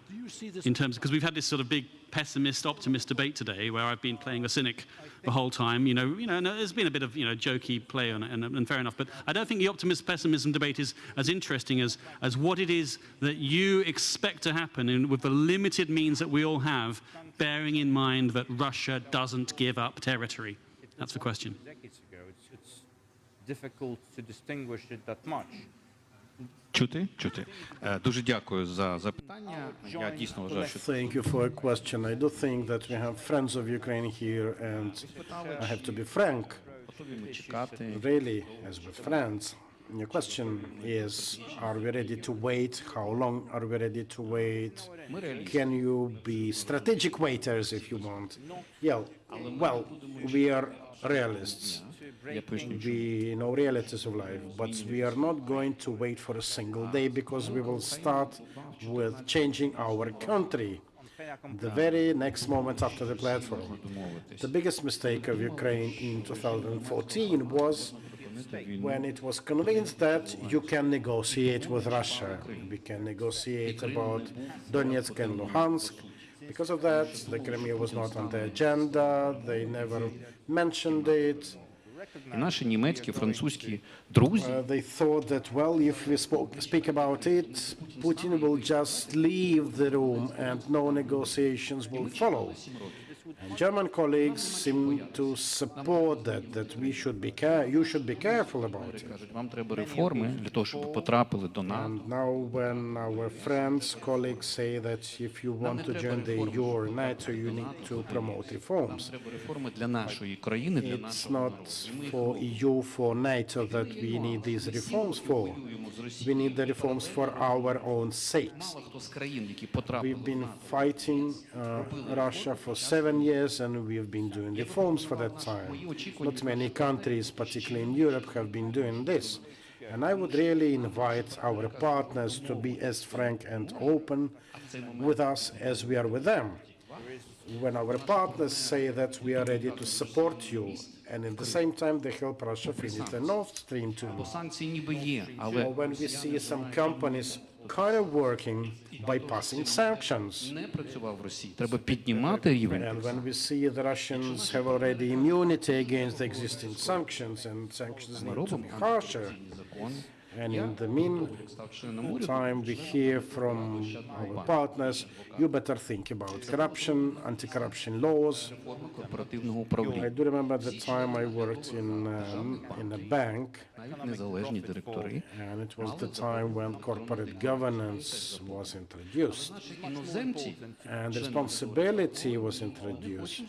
In terms, because we've had this sort of big pessimist-optimist debate today, where I've been playing the cynic the whole time. There's been a bit of jokey play on it, and fair enough. But I don't think the optimist-pessimism debate is as interesting as what it is that you expect to happen, and with the limited means that we all have, bearing in mind that Russia doesn't give up territory. That's the question. Decades ago, it's difficult to distinguish it that much. Чути? Дуже дякую за запитання. Я дійсно вважаю, що Thank you for a question. I do think that we have friends of Ukraine here, and I have to be frank. Really, as with friends, your question is, are we ready to wait? How long are we ready to wait? Can you be strategic waiters if you want? Yeah, well, we are realists. We know realities of life, but we are not going to wait for a single day, because we will start with changing our country the very next moment after the platform. The biggest mistake of Ukraine in 2014 was when it was convinced that you can negotiate with Russia. We can negotiate about Donetsk and Luhansk. Because of that, the Crimea was not on the agenda. They never mentioned it. І наші німецькі, французькі друзі. They thought that, well, if we speak about it, Putin will just leave the room and no negotiations will follow. And German colleagues seem to support that we should be you should be careful about it. Вам треба реформи для того, щоб потрапили до НАТО. And now when our friends, colleagues say that if you want to join the EU or NATO, you need to promote reforms. Реформи для нашої країни, для It's not for EU, for NATO that we need these reforms for. We need the reforms for our own sakes. We've been fighting Russia for 7 years, and we've been doing reforms for that time. Not many countries, particularly in Europe, have been doing this. And I would really invite our partners to be as frank and open with us as we are with them. When our partners say that we are ready to support you, and at the same time they help Russia finish the Nord Stream 2. Or when we see some companies kind of working by passing sanctions. And when we see the Russians have already immunity against the existing sanctions, and sanctions need to be harsher. And in the meantime, we hear from our partners, you better think about corruption, anti-corruption laws. I do remember the time I worked in a bank, and it was the time when corporate governance was introduced, and responsibility was introduced.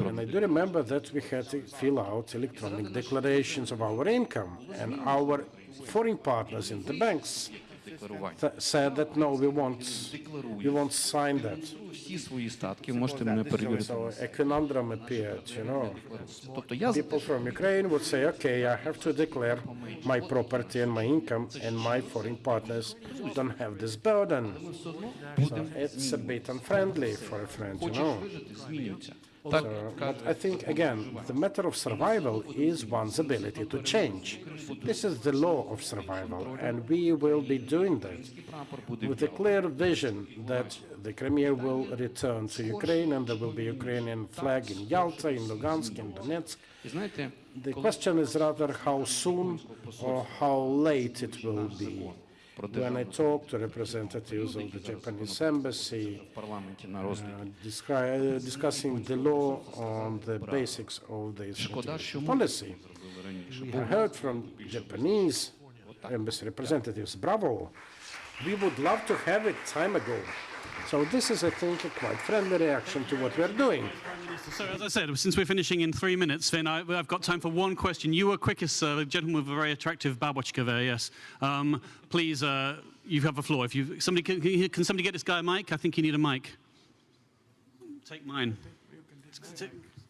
And I do remember that we had to fill out electronic declarations of our income, and our foreign partners in the banks said that no, we won't sign that. So a conundrum appeared, you know. People from Ukraine would say, okay, I have to declare my property and my income, and my foreign partners don't have this burden. So it's a bit unfriendly for a friend, you know. So, but I think, again, the matter of survival is one's ability to change. This is the law of survival, and we will be doing that with a clear vision that the Crimea will return to Ukraine, and there will be a Ukrainian flag in Yalta, in Lugansk, in Donetsk. The question is rather how soon or how late it will be. When I talk to representatives of the Japanese embassy, discussing the law on the basics of the policy, I heard from Japanese embassy representatives, bravo, we would love to have it time ago. So this is, I think, a quite friendly reaction to what we're doing. So as I said, since we're finishing in 3 minutes, then I've got time for one question. You were quickest, sir, the gentleman with a very attractive babushka there, yes. Please, you have the floor. If you, somebody, can somebody get this guy a mic? I think you need a mic. Take mine.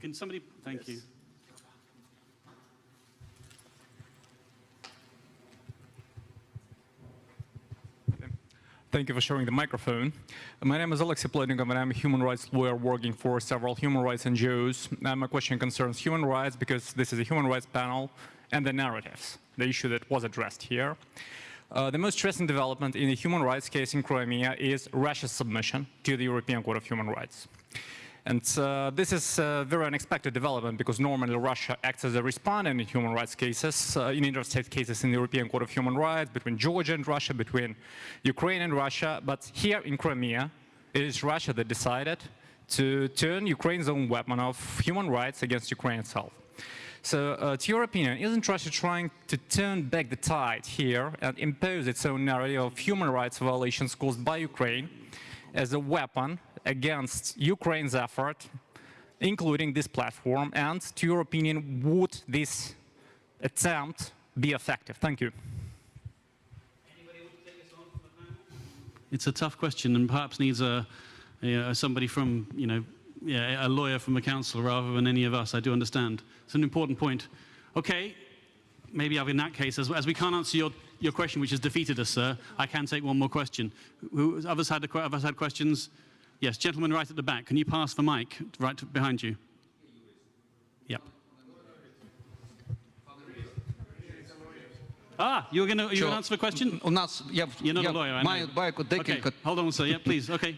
Can somebody, thank you. Thank you for sharing the microphone. My name is Alexei Plotnikov, and I'm a human rights lawyer working for several human rights NGOs. My question concerns human rights because this is a human rights panel and the narratives, the issue that was addressed here. The most recent development in the human rights case in Crimea is Russia's submission to the European Court of Human Rights. And this is a very unexpected development because normally Russia acts as a respondent in human rights cases, in interstate cases in the European Court of Human Rights, between Georgia and Russia, between Ukraine and Russia. But here in Crimea, it is Russia that decided to turn Ukraine's own weapon of human rights against Ukraine itself. So to your opinion, isn't Russia trying to turn back the tide here and impose its own narrative of human rights violations caused by Ukraine as a weapon against Ukraine's effort, including this platform? And to your opinion, would this attempt be effective? Thank you. It's a tough question and perhaps needs somebody from, a lawyer from the council rather than any of us. I do understand. It's an important point. Okay, maybe in that case, as we can't answer your question, which has defeated us, sir, I can take one more question. Others had questions? Yes, gentleman right at the back. Can you pass the mic right behind you? Yep. You're going to answer the question? You're not a lawyer, I know. Okay, hold on, sir. Yeah, please. Okay.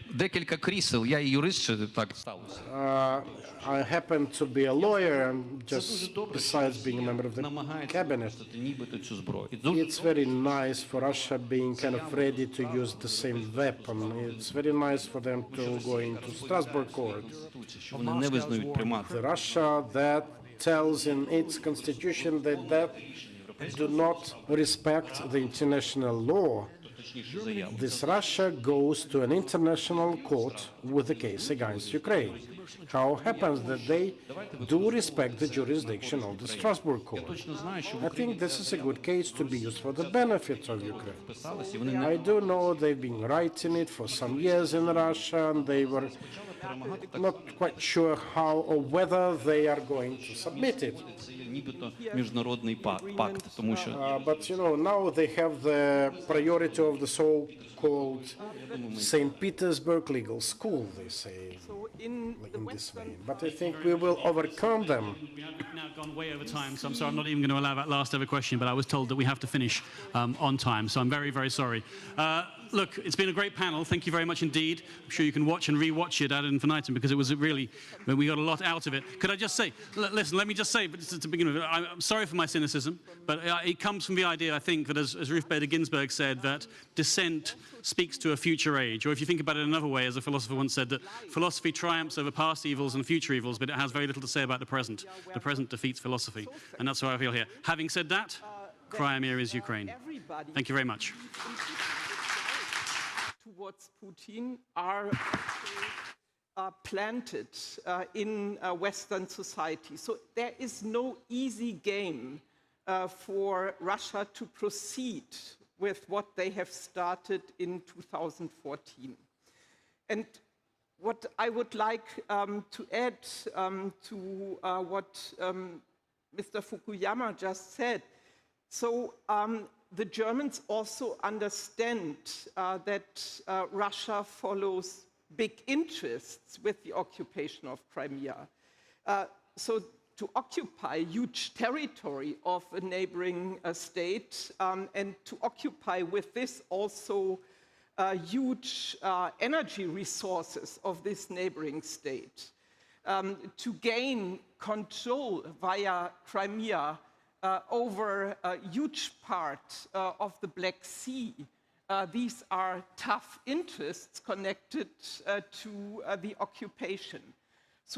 I happen to be a lawyer, and just besides being a member of the cabinet, it's very nice for Russia being kind of ready to use the same weapon. It's very nice for them to go into Strasbourg court. The Russia that tells in its constitution that do not respect the international law. This Russia goes to an international court with a case against Ukraine. How happens that they do respect the jurisdiction of the Strasbourg court? I think this is a good case to be used for the benefit of Ukraine. I do know they've been writing it for some years in Russia, and they were not quite sure how or whether they are going to submit it. But now they have the priority of the so-called St. Petersburg Legal School, they say, in this vein. But I think we will overcome them. We have now gone way over time, so I'm sorry, I'm not even going to allow that last ever question, but I was told that we have to finish on time, so I'm very, very sorry. Look, it's been a great panel. Thank you very much indeed. I'm sure you can watch and re-watch it at ad infinitum because it was really, we got a lot out of it. Could I just say, listen, let me just say, but to begin with, I'm sorry for my cynicism, but it comes from the idea, I think, that as Ruth Bader Ginsburg said, that dissent speaks to a future age. Or if you think about it another way, as a philosopher once said, that philosophy triumphs over past evils and future evils, but it has very little to say about the present. The present defeats philosophy. And that's how I feel here. Having said that, Crimea is Ukraine. Thank you very much. Towards Putin are planted in Western society. So there is no easy game for Russia to proceed with what they have started in 2014. And what I would like to add to what Mr. Fukuyama just said, so the Germans also understand that Russia follows big interests with the occupation of Crimea. So to occupy huge territory of a neighboring state and to occupy with this also huge energy resources of this neighboring state, to gain control via Crimea over a huge part of the Black Sea. These are tough interests connected to the occupation.